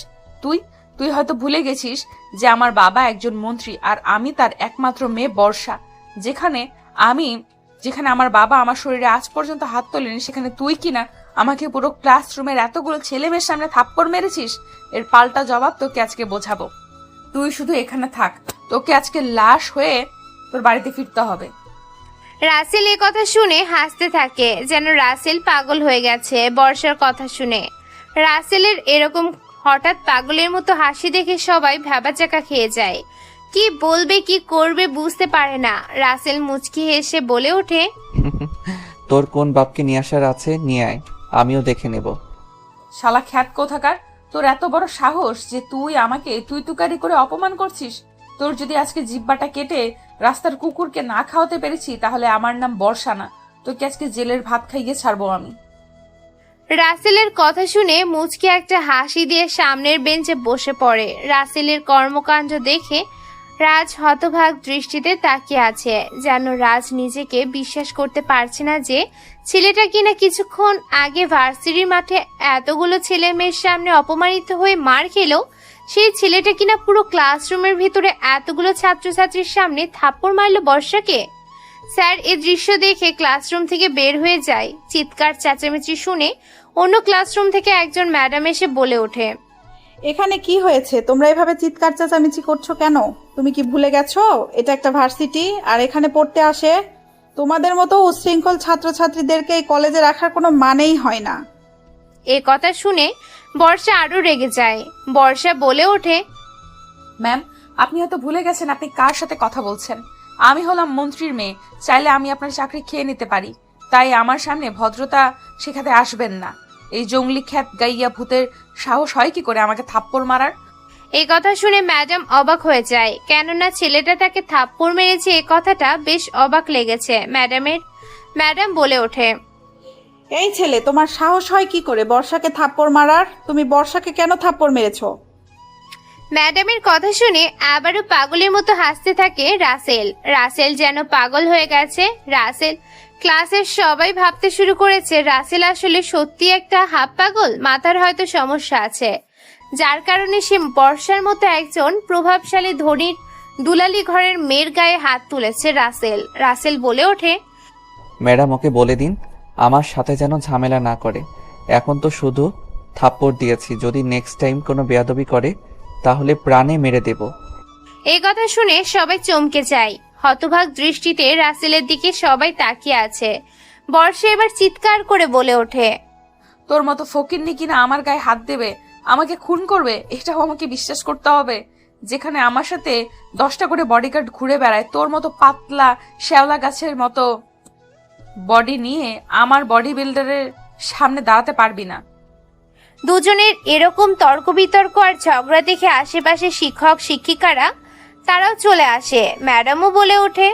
তুই হয়তো ভুলে গেছিস যে আমার বাবা একজন মন্ত্রী আর আমি তার একমাত্র মেয়ে বর্ষা। যেখানে আমার বাবা আমার শরীরে আজ পর্যন্ত হাত তোলেনি, সেখানে তুই কিনা আমাকে পুরো ক্লাসরুমের এতগুলো ছেলে মেয়ের সামনে থাপ্পড় মেরেছিস। এর পাল্টা জবাব তোকে আজকে বোঝাবো। তুই শুধু এখানে থাক, তোকে আজকে লাশ হয়ে তোর বাড়িতে ফিরতে হবে। রাসেল এ কথা শুনে হাসতে থাকে, যেন রাসেল পাগল হয়ে গেছে বর্ষার কথা শুনে। রাসেলের এরকম হঠাৎ পাগলের মতো হাসি দেখে সবাই ভ্যাবাচাকা খেয়ে যায়। কি বলবে কি করবে বুঝতে পারে না। রাসেল মুচকি হেসে বলে ওঠে, তোর কোন বাপকে নিয়ে আসার আছে নিয়ে আয়, আমিও দেখে নেব। শালা খ্যাত কোথাকার, তোর এত বড় সাহস যে তুই আমাকে তুই তুকারি করে অপমান করছিস। তোর যদি আজকে জিব্বাটা কেটে রাস্তার কুকুরকে না খাওয়াতে পেরেছি তাহলে আমার নাম বর্ষা না, তোকে আজকে জেলের ভাত খাইয়ে ছাড়বো আমি। রাসেলের কথা শুনে মুচকি একটা হাসি দিয়ে সামনের বেঞ্চে বসে পড়ে। রাসেলের কর্মকাণ্ড দেখে রাজ হতভাগ দৃষ্টিতে তাকিয়ে আছে, যেন রাজ নিজেকে বিশ্বাস করতে পারছে না যে ছেলেটা কিনা কিছুক্ষণ আগে ভার্সিটির মাঠে এতগুলো ছেলে মেয়ের সামনে অপমানিত হয়ে মার খেলেও সেই ছেলেটা কিনা পুরো ক্লাসরুমের ভিতরে এতগুলো ছাত্রছাত্রীর সামনে থাপ্পড় মারল বর্ষাকে। স্যার এই দৃশ্য দেখে ক্লাসরুম থেকে বের হয়ে যায়। চিৎকার চেঁচামেচি শুনে অন্য ক্লাসরুম থেকে একজন ম্যাডাম এসে বলে ওঠে, এখানে কি হয়েছে? তোমরা এভাবে চিৎকার চেঁচামেচি করছো কেন? তুমি কি ভুলে গেছো এটা একটা ভার্সিটি, আর এখানে পড়তে আসে তোমাদের মতো উচ্ছৃঙ্খল ছাত্রছাত্রীদেরকে এই কলেজে রাখার কোনো মানেই হয় না। এ কথা শুনে বর্ষা আরো রেগে যায়। বর্ষা বলে ওঠে, ম্যাম, আপনি হয়তো ভুলে গেছেন আপনি কার সাথে কথা বলছেন। আমি হলাম মন্ত্রীর মেয়ে, চাইলে আমি আপনার চাকরি খেয়ে নিতে পারি, তাই আমার সামনে ভদ্রতা শেখাতে আসবেন না। এই জঙ্গলি খ্যাত গাইয়া ভূতের সাহস হয় কি করে আমাকে থাপ্পড় মারার? এই কথা শুনে ম্যাডাম অবাক হয়ে যায়, কেননা ছেলেটা তাকে থাপ্পড় মেরেছে এ কথাটা বেশ অবাক লেগেছে ম্যাডামের। ম্যাডাম বলে ওঠে, এই ছেলে, তোমার সাহস হয় কি করে বর্ষাকে থাপ্পড় মারার? তুমি বর্ষাকে কেন থাপ্পড় মেরেছো? ম্যাডামের কথা শুনে আবারও পাগলের মতো হাসতে থাকে রাসেল। রাসেল যেন পাগল হয়ে গেছে। রাসেল ক্লাসের সবাই ভাবতে শুরু করেছে রাসেল আসলে সত্যি একটা হাফ পাগল, মাথার হয়তো সমস্যা আছে, যার কারণে সে বর্ষার মতো একজন প্রভাবশালী ধনীর দুলালি ঘরের মেয়ের গায়ে হাত তুলেছে। রাসেল বলে ওঠে, ম্যাডাম ওকে বলে দিন আমার সাথে যেন ঝামেলা না করে। এখন তো শুধু থাপ্পড় দিয়েছি, যদি নেক্সট টাইম কোনো বেয়াদবি করে তাহলে প্রাণে মেরে দেব। এই কথা শুনে সবাই চমকে যায়। হতভাগ দৃষ্টিতে রাসেলের দিকে সবাই তাকিয়ে আছে। বর্ষা এবার চিৎকার করে বলে ওঠে, তোর মতো ফকিন্নি কিনা আমার গায়ে হাত দেবে, আমাকে খুন করবে, এটাও আমাকে বিশ্বাস করতে হবে? যেখানে আমার সাথে 10টা করে বডিগার্ড ঘুরে বেড়ায়, তোর মতো পাতলা শ্যাওলা গাছের মতো বডি নিয়ে আমার বডি বিল্ডারের সামনে দাঁড়াতে পারবি না। দুজনের এরকম তর্ক বিতর্ক আর ঝগড়া দেখে আশেপাশে শিক্ষক শিক্ষিকারা তারাও চলে আসে। ম্যাডামও বলে ওঠে,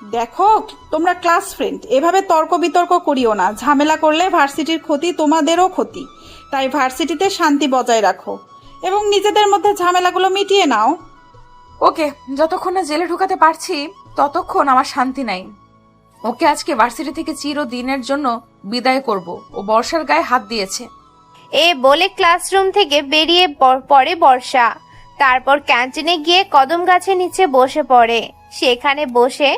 দেখো, তোমরা ক্লাস ফ্রেন্ড, এভাবে তর্ক বিতর্ক করিও না। ঝামেলা করলে ভার্সিটির ক্ষতি, তোমাদেরও ক্ষতি। তাই ভার্সিটিতে শান্তি বজায় রাখো এবং নিজেদের মধ্যে ঝামেলাগুলো মিটিয়ে নাও। ওকে যতক্ষণ না জেলে ঢুকাতে পারছি ততক্ষণ আমার শান্তি নাই। ওকে আজকে ভার্সিটি থেকে চিরদিনের জন্য বিদায় করব। ও বর্ষার গায়ে হাত দিয়েছে। এ বলে ক্লাসরুম থেকে বেরিয়ে পড়ে বর্ষা। তারপর ক্যান্টিনে গিয়ে কদম গাছের নিচে বসে পড়ে। সেখানে বসে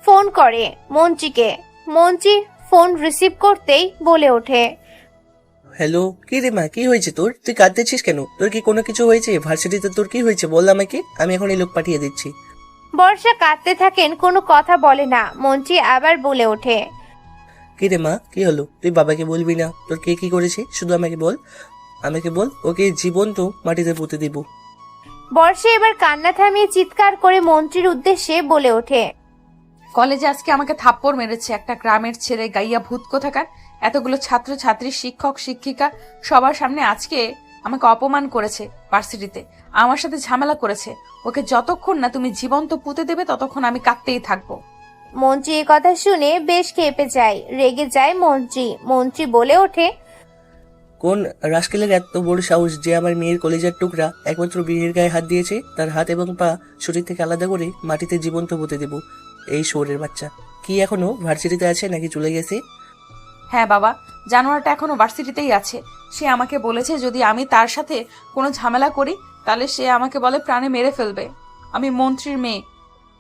ফোন করে মঞ্চিকে। মঞ্চি ফোন রিসিভ করতেই বলে ওঠে, হ্যালো, কি রে মা, কি হয়েছে তোর? তুই কাঁদতেছিস কেন? তোর কি কোনো কিছু হয়েছে? ভার্সিটিতে তোর কি হয়েছে বল আমাকে, আমি এখন এই লোক পাঠিয়ে দিচ্ছি। বর্ষা কাঁদতে থাকেন, কোনো কথা বলে না। মঞ্চি আবার বলে ওঠে, কি রে মা, কি হলো? তুই বাবাকে বলবি না তোর কে কি করেছে? শুধু আমাকে বল, ওকে জীবন্ত মাটিতে পুঁতে দিব। বর্ষা এবার কান্না থামিয়ে চিৎকার করে মন্ত্রীর উদ্দেশ্যে বলে ওঠে, কলেজে আজকে আমাকে থাপ্পড় মেরেছে একটা গ্রামের ছেলে গাইয়া ভূত কোথাকার। এতগুলো ছাত্র ছাত্রী, শিক্ষক শিক্ষিকা সবার সামনে আজকে আমাকে অপমান করেছে। ভার্সিটিতে আমার সাথে ঝামেলা করেছে। ওকে যতক্ষণ না তুমি জীবন্ত পুঁতে দেবে ততক্ষণ আমি কাঁদতেই থাকবো। মন্ত্রী এই কথা শুনে বেশ কেঁপে যায়, রেগে যায় মন্ত্রী বলে ওঠে, কোন রাস্কেলের এত বড় সাহস যে আমার মেয়ের কলেজের টুকরা একমাত্র বিয়ের গায়ে হাত দিয়েছে? তার হাত এবং পা শরীর থেকে আলাদা করে মাটিতে জীবন্ত পুঁতে দেব। এই শোরের বাচ্চা কি এখনো ভার্সিটিতে আছে নাকি চলে গেছে? হ্যাঁ বাবা, জানোয়ারটা এখনো ভার্সিটিতেই আছে। সে আমাকে বলেছে যদি আমি তার সাথে কোনো ঝামেলা করি তাহলে সে আমাকে বলে প্রাণে মেরে ফেলবে। আমি মন্ত্রীর মেয়ে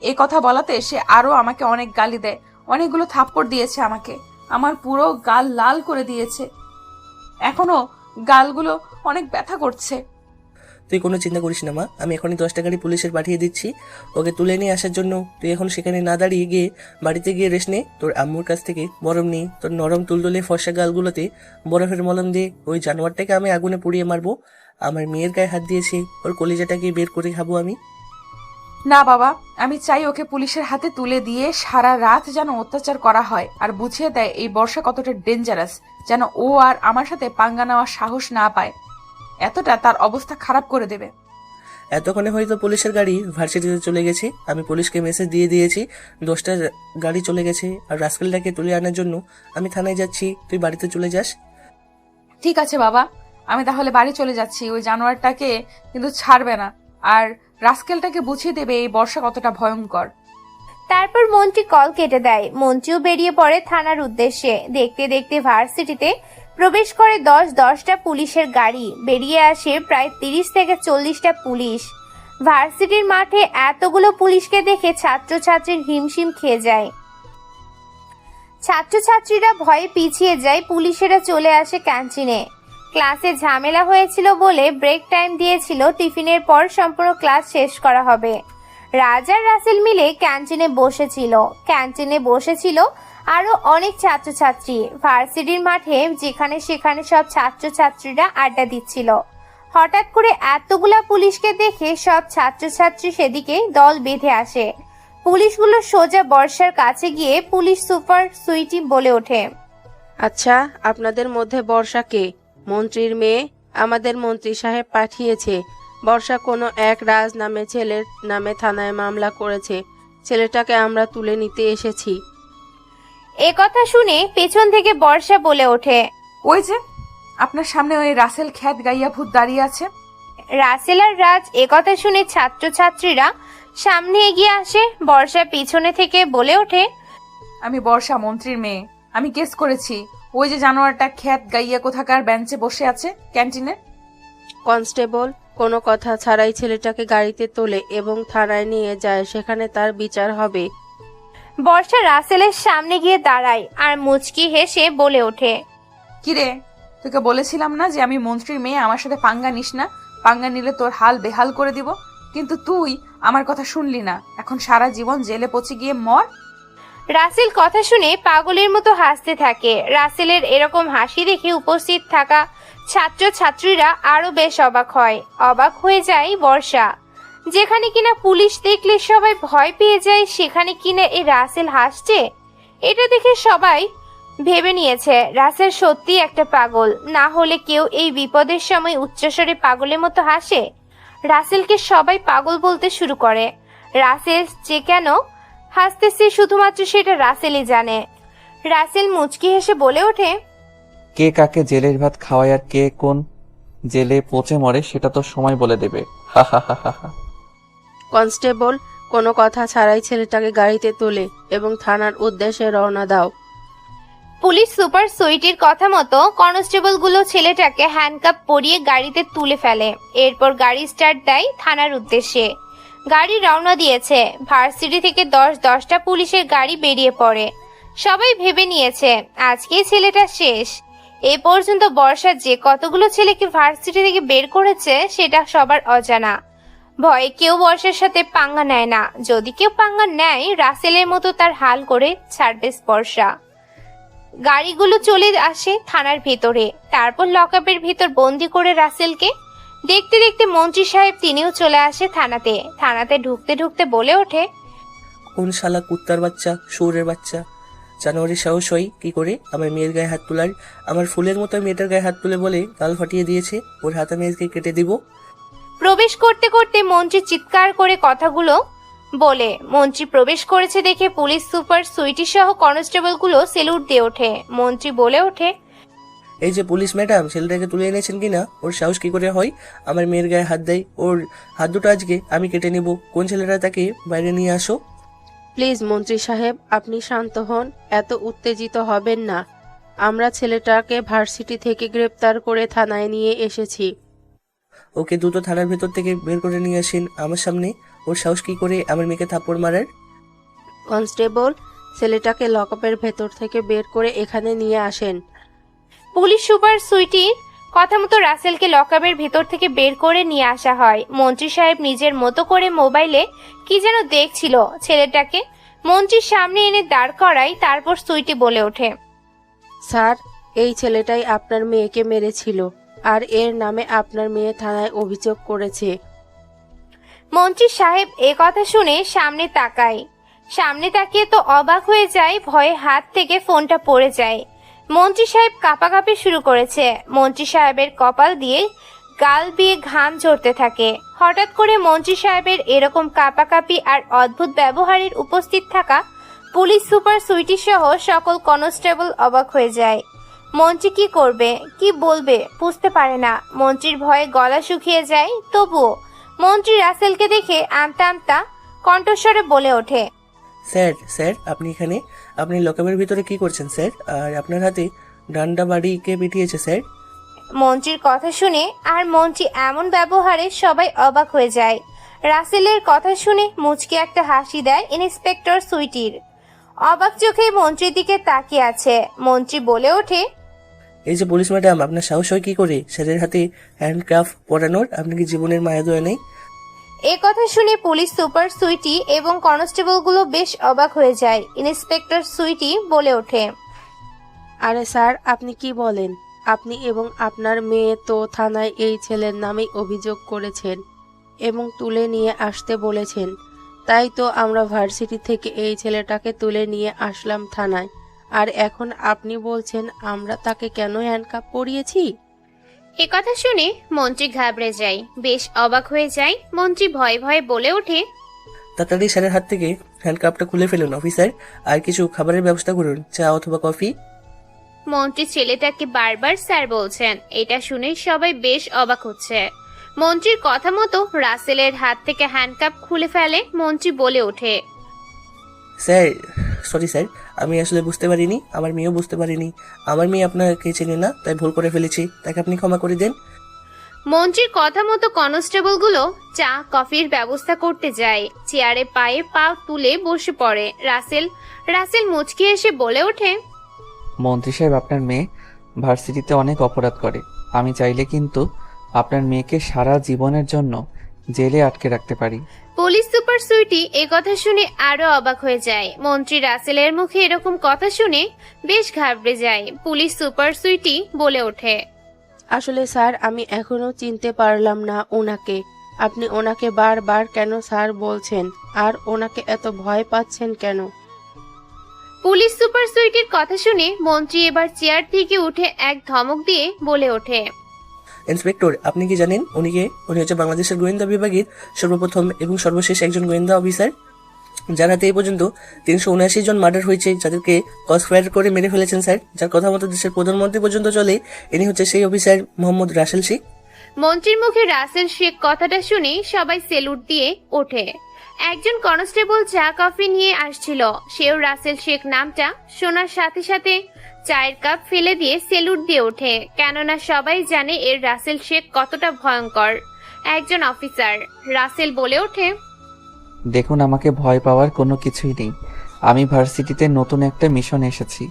এ কথা বলাতে সে আরো আমাকে অনেক গালি দেয়, অনেকগুলো থাপ্পড় দিয়েছে আমাকে, আমার পুরো গাল লাল করে দিয়েছে। এখনো গালগুলো অনেক ব্যথা করছে। তুই কোনো চিন্তা করিস না মা, আমি এখনই 10টা গাড়ি পুলিশের পাঠিয়ে দিচ্ছি ওকে তুলে নিয়ে আসার জন্য। তুই এখন সেখানে না দাঁড়িয়ে গিয়ে বাড়িতে গিয়ে রেস্ট নে, তোর আম্মুর কাছ থেকে বরফ নিয়ে তোর নরম তুলতুলে ফর্সা গালগুলোতে বরফের মলম দিয়ে ওই জানোয়ারটাকে আমি আগুনে পুড়িয়ে মারবো। আমার মেয়ের গায়ে হাত দিয়েছে, ওর কলিজাটাকে বের করে খাবো আমি। না বাবা, আমি চাই ওকে পুলিশের হাতে তুলে দিয়ে সারা রাত যেন অত্যাচার করা হয় আর বুঝিয়ে দেয় এই বর্ষা কতটা ডেঞ্জারাস, যেন ও আর আমার সাথে পাঙ্গা নেওয়ার সাহস না পায়। এতটা তার অবস্থা খারাপ করে দেবে। এতক্ষণে হয়তো পুলিশের গাড়ি ভার্সিটিতে চলে গেছে। আমি পুলিশকে মেসেজ দিয়ে দিয়েছি 10টা গাড়ি চলে গেছে, আর রাস্কেলটাকে তুলে আনার জন্য আমি থানায় যাচ্ছি, তুই বাড়িতে চলে যাস। ঠিক আছে বাবা, আমি তাহলে বাড়ি চলে যাচ্ছি। ওই জানোয়ারটাকে কিন্তু ছাড়বে না, আর রাস্কেলটাকে বুঝিয়ে দেবে এই বর্ষা কতটা ভয়ঙ্কর। তারপর মন্ত্রী কল কেটে দেয়। মন্ত্রীও বেরিয়ে পড়ে থানার উদ্দেশ্যে। দেখতে দেখতে ভার্সিটিতে প্রবেশ করে 10টা পুলিশের গাড়ি। বেরিয়ে আসে প্রায় 30 থেকে 40টা পুলিশ। ভার্সিটির মাঠে এতগুলো পুলিশকে দেখে ছাত্রছাত্রীর হিমশিম খেয়ে যায়। ছাত্রছাত্রীরা ভয়ে পিছিয়ে যায়। পুলিশেরা চলে আসে ক্যান্টিনে। ক্লাসে ঝামেলা হয়েছিল বলে ব্রেক টাইম দিয়েছিল। টিফিনের পর সম্পূর্ণ ক্লাস শেষ করা হবে। রাজ আর রাসেল মিলে ক্যান্টিনে বসেছিল আরো অনেক ছাত্রছাত্রী। ভার্সিটির মাঠে যেখানে সেখানে সব ছাত্রছাত্রীরা আড্ডা দিচ্ছিল। হঠাৎ করে এতগুলা পুলিশকে দেখে সব ছাত্রছাত্রী সেদিকে দল বেঁধে আসে। পুলিশগুলো সোজা বর্ষার কাছে গিয়ে পুলিশ সুপার সুইটি বলে ওঠে, আচ্ছা, আপনাদের মধ্যে বর্ষা কে? মন্ত্রীর মেয়ে। আমাদের মন্ত্রী সাহেব পাঠিয়েছে। বর্ষা কোনো এক রাজ নামে ছেলের নামে থানায় মামলা করেছে। ছেলেটাকে আমরা তুলে নিতে এসেছি। এ কথা শুনে পেছন থেকে বর্ষা বলে ওঠে, ওই যে আপনার সামনে ওই রাসেল খ্যাত গাইয়া ভূত দাঁড়িয়ে আছে। রাসেল আর রাজ এ কথা শুনে ছাত্রছাত্রীরা সামনে এগিয়ে আসে। বর্ষা পিছনে থেকে বলে ওঠে, আমি বর্ষা, মন্ত্রীর মেয়ে। আমি কেস করেছি। ওই যে জানোয়ারটা খ্যাত গাইয়া কোথাকার বেঞ্চে বসে আছে ক্যান্টিনে। কনস্টেবল কোনো কথা ছাড়াই ছেলেটাকে গাড়িতে তোলে এবং থানায় নিয়ে যায়, সেখানে তার বিচার হবে। বর্ষা রাসেলের সামনে গিয়ে দাঁড়ায় আর মুচকি হেসে বলে ওঠে, কিরে, তোকে বলেছিলাম না যে আমি মন্ত্রীর মেয়ে, আমার সাথে পাঙ্গা নিস না। পাঙ্গা নিলে তোর হাল বেহাল করে দিব। কিন্তু তুই আমার কথা শুনলি না। এখন সারা জীবন জেলে পচে গিয়ে মর। রাসেল কথা শুনে পাগলের মতো হাসতে থাকে। রাসেলের এরকম হাসি দেখে উপস্থিত থাকা ছাত্রছাত্রীরা আরো বেশ অবাক হয়ে যায় বর্ষা। যেখানে কিনা পুলিশ দেখলে সবাই ভয় পেয়ে যায়, সেখানে কিনা এই রাসেল হাসছে। এটা দেখে সবাই ভেবে নিয়েছে রাসেল সত্যি একটা পাগল, না হলে কেউ এই বিপদের সময় উচ্চস্বরে পাগলের মতো হাসে। রাসেলকে সবাই পাগল বলতে শুরু করে। রাসেল যে কেন হাসতেছে শুধুমাত্র সেটা রাসেলই জানে। রাসেল মুচকি হেসে বলে ওঠে, কে কাকে জেলের ভাত খাওয়ায় আর কে কোন জেলে পচে মরে সেটা তো সময় বলে দেবে। হা হা হা হা হা। কনস্টেবল কোনো কথা ছাড়াই ছেলেটাকে গাড়িতে তোলে এবং থানার উদ্দেশ্যে রওনা দাও। পুলিশ সুপার সুইটির কথা মতো কনস্টেবলগুলো ছেলেটাকে হ্যান্ডকাপ পরিয়ে গাড়িতে তুলে ফেলে। এরপর গাড়ি স্টার্ট দেয় থানার উদ্দেশ্যে। গাড়ি রওনা দিয়েছে। ভার্সিটি থেকে 10টা পুলিশের গাড়ি বেরিয়ে পড়ে। সবাই ভেবে নিয়েছে আজকেই ছেলেটা শেষ। এ পর্যন্ত বর্ষা যে কতগুলো ছেলেকে ভার্সিটি থেকে বের করেছে সেটা সবার অজানা। ভয়ে কেউ বর্ষার সাথে পাঙ্গা নেয় না। যদি কেউ পাঙ্গা নেয়, রাসেলের মতো তার হাল করে ছাড়বে বর্ষা। গাড়িগুলো চলে আসে থানার ভেতরে। তারপর লকআপের ভিতর বন্দি করে রাসেলকে। দেখতে দেখতে মন্ত্রী সাহেব তিনিও চলে আসে থানাতে ঢুকতে ঢুকতে বলে ওঠে, কোন শালা কুত্তার বাচ্চা, শুয়োরের বাচ্চা, জানুয়ারির সাহস হয় কি করে আমার মেয়ের গায়ে হাত তোলার? আমার ফুলের মতো মেয়েটার গায়ে হাত তুলে বলে গাল ফাটিয়ে দিয়েছে। ওর হাতে মেয়েকে কেটে দিব। প্রবেশ করতে করতে মন্ত্রী চিৎকার করে কথাগুলো বলে। মন্ত্রী প্রবেশ করেছে দেখে পুলিশ সুপার সুইটি সহ কনস্টেবলগুলো সেলুট দিয়ে ওঠে। মন্ত্রী বলে ওঠে, এই যে পুলিশ ম্যাডাম, ছেলেটাকে তুলে এনেছেন কিনা? ওর সাহস কি করে হয় আমার মেয়ের গায়ে হাত দেয়? ওর হাত দুটো আজকে আমি কেটে নিব। কোন ছেলেটা, তাকে বাইরে নিয়ে আসো। প্লিজ মন্ত্রী সাহেব, আপনি শান্ত হন, এত উত্তেজিত হবেন না। আমরা ছেলেটাকে ভার্সিটি থেকে গ্রেপ্তার করে থানায় নিয়ে এসেছি। ওকে দ্রুত থানার ভেতর থেকে বের করে নিয়ে আসেন আমার সামনে। ওর সাহস কি করে আমার মেয়েকে থাপ্পড় মারার? কনস্টেবল, ছেলেটাকে লকআপের ভেতর থেকে বের করে এখানে নিয়ে আসেন। পুলিশ সুপার সুইটির কথা মতো রাসেলকে লকআপের ভেতর থেকে বের করে নিয়ে আসা হয়। মন্ত্রী সাহেব নিজের মতো করে মোবাইলে কি যেন দেখছিল ছেলেটাকে মন্ত্রীর সামনে এনে দাঁড় করায়। তারপর সুইটি বলে ওঠে, স্যার, এই ছেলেটাই আপনার মেয়েকে মেরেছিল আর এর নামে আপনার মেয়ে থানায় অভিযোগ করেছে। মন্ত্রী সাহেব এ কথা শুনে সামনে তাকায়। সামনে তাকিয়ে তো অবাক হয়ে যায়, ভয়ে হাত থেকে ফোনটা পড়ে যায়। মন্ত্রী সাহেব কাঁপাকাঁপি শুরু করেছে। মন্ত্রী সাহেবের কপাল দিয়ে গাল দিয়ে ঘাম ঝরতে থাকে। হঠাৎ করে মন্ত্রী সাহেবের এরকম কাঁপাকাঁপি আর অদ্ভুত ব্যবহারের উপস্থিত থাকা পুলিশ সুপার সুইটি সহ সকল কনস্টেবল অবাক হয়ে যায়। মন্ত্রী কি করবে, কি বলবে বুঝতে পারে না। মন্ত্রীর ভয়ে গলা শুকিয়ে যায়। তবুও মন্ত্রী রাসেলকে দেখে আমতা আমতা কণ্ঠস্বরে বলে ওঠে, স্যার স্যার আপনি এখানে? আপনি লকআপের ভিতরে কি করছেন স্যার? আর আপনার হাতে ডান্ডা বাড়ি কে পিটিয়েছে স্যার? মন্ত্রীর কথা শুনে আর মন্ত্রী এমন ব্যবহারে সবাই অবাক হয়ে যায়। রাসেলের কথা শুনে মুচকি একটা হাসি দেয় ইন্সপেক্টর সুইটির। অবাক চোখে মন্ত্রীর দিকে তাকিয়ে আছে। মন্ত্রী বলে ওঠে, এই যে পুলিশ ম্যাডাম, আপনার সাহস হয় কি করে স্যারের হাতে হ্যান্ডকাফ পরানোর? আপনার কি জীবনের মায়া দয়া নেই? এ কথা শুনে পুলিশ সুপার সুইটি এবং কনস্টেবলগুলো বেশ অবাক হয়ে যায়। ইন্সপেক্টর সুইটি বলে ওঠে, আরে স্যার, আপনি কি বলেন? আপনি এবং আপনার মেয়ে তো থানায় এই ছেলের নামেই অভিযোগ করেছেন এবং তুলে নিয়ে আসতে বলেছেন। তাই তো আমরা ভার্সিটি থেকে এই ছেলেটাকে তুলে নিয়ে আসলাম থানায়। আর এখন আপনি বলছেন আমরা তাকে কেন হ্যান্ডকাপ পরিয়েছি? এ কথা শুনে মন্ত্রী ঘাবড়ে যায়, বেশ অবাক হয়ে যায়। মন্ত্রী ভয়ে ভয়ে বলে ওঠে, তাড়াতাড়ি স্যারের হাত থেকে হ্যান্ডকাপটা খুলে ফেলুন অফিসার, আর কিছু খাবারের ব্যবস্থা করুন, চা অথবা কফি। মন্ত্রী ছেলেটাকে বারবার স্যার বলছেন। এটা শুনে সবাই বেশ অবাক হচ্ছে। মন্ত্রীর কথা মতো রাসেলের হাত থেকে হ্যান্ডকাপ খুলে ফেলে। মন্ত্রী বলে ওঠে, স্যার সরি স্যার, আমি আসলে বুঝতে পারিনি, আমার মেয়েও বুঝতে পারিনি। আমার মেয়ে আপনাকে চেনে না, তাই ভুল করে ফেলেছি, তাকে আপনি ক্ষমা করে দেন। মন্ত্রীর কথা মতো কনস্টেবলগুলো চা কফির ব্যবস্থা করতে যায়। চেয়ারে পায়ে পা তুলে বসে পড়ে রাসেল মুচকি এসে বলে ওঠে, মন্ত্রী সাহেব, আপনার মেয়ে ভার্সিটিতে অনেক অপরাধ করে। আমি চাইলে কিন্তু আপনার মেয়েকে সারা জীবনের জন্য জেলে আটকে রাখতে পারি। পুলিশ সুপার সুইটি এ কথা শুনে আরো অবাক হয়ে যায়। মন্ত্রী রাসেলের মুখে এরকম কথা শুনে বেশ ঘাবড়ে যায়। পুলিশ সুপার সুইটি বলে ওঠে, আসলে স্যার, আমি এখনো চিনতে পারলাম না ওনাকে। আপনি ওনাকে বারবার কেন স্যার বলছেন আর ওনাকে এত ভয় পাচ্ছেন কেন? পুলিশ সুপার সুইটির কথা শুনে মন্ত্রী এবার চেয়ার থেকে উঠে এক ধমক দিয়ে বলে ওঠে, ইন্সপেক্টর, আপনি কি জানেন উনি হচ্ছে বাংলাদেশের গোয়েন্দা বিভাগের সর্বপ্রথম এবং সর্বশেষ একজন গোয়েন্দা অফিসার, যার হাতে এই পর্যন্ত 379 জন মার্ডার হয়েছে, যাদেরকে ক্রসফায়ার করে মেরে ফেলেছেন স্যার। যার কথা মতো দেশের প্রধানমন্ত্রী পর্যন্ত চলে, ইনি হচ্ছে সেই অফিসার মোহাম্মদ রাসেল শেখ। মন্ত্রীর মুখে রাসেল শেখ কথাটা শুনে সবাই সেলুট দিয়ে ওঠে। একজন কনস্টেবল চা কফি নিয়ে আসছিল, সেও রাসেল শেখ নামটা শোনার সাথে সাথে চায়ের কাপ ফেলে দিয়ে সেলুট দিয়ে ওঠে। কেননা সবাই জানে এর রাসেল শেখ কতটা ভয়ঙ্কর একজন অফিসার। রাসেল বলে ওঠে, দেখুন, আমাকে ভয় পাওয়ার কোনো কিছুই নেই। আমি ভার্সিটিতে নতুন একটা মিশন এসেছি।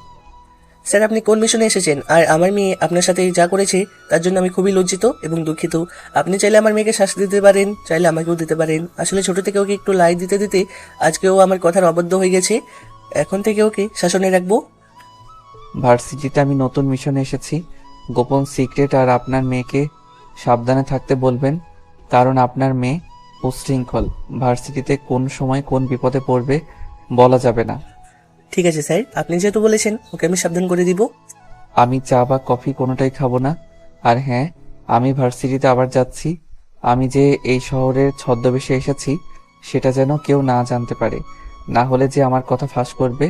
স্যার, আপনি কোন মিশনে এসেছেন? আর আমার মেয়ে আপনার সাথে যা করেছে তার জন্য আমি খুবই লজ্জিত এবং দুঃখিত। আপনি চাইলে আমার মেয়েকে শাস্তি দিতে পারেন, চাইলে আমাকেও দিতে পারেন। আসলে ছোট থেকে ওকে একটু লাই দিতে দিতে আজকেও আমার কথার অবাধ্য হয়ে গেছে। এখন থেকে ওকে শাসনে রাখবো। ভার্সিটিতে আমি নতুন মিশনে এসেছি। গোপন সিক্রেট আর আপনার মেয়েকে সাবধানে থাকতে বলবেন, কারণ আপনার মেয়ে উচ্ছৃঙ্খল। ভার্সিটিতে কোন সময় কোন বিপদে পড়বে বলা যাবে না। ঠিক আছে স্যার, আপনি যেহেতু বলেছেন, ওকে আমি সাবধান করে দিব। আমি চা বা কফি কোনোটাই খাবো না। আর হ্যাঁ, আমি ভার্সিটিতে আবার যাচ্ছি। আমি যে এই শহরের ছদ্মবেশে এসেছি সেটা যেন কেউ না জানতে পারে, না হলে যে আমার কথা ফাঁস করবে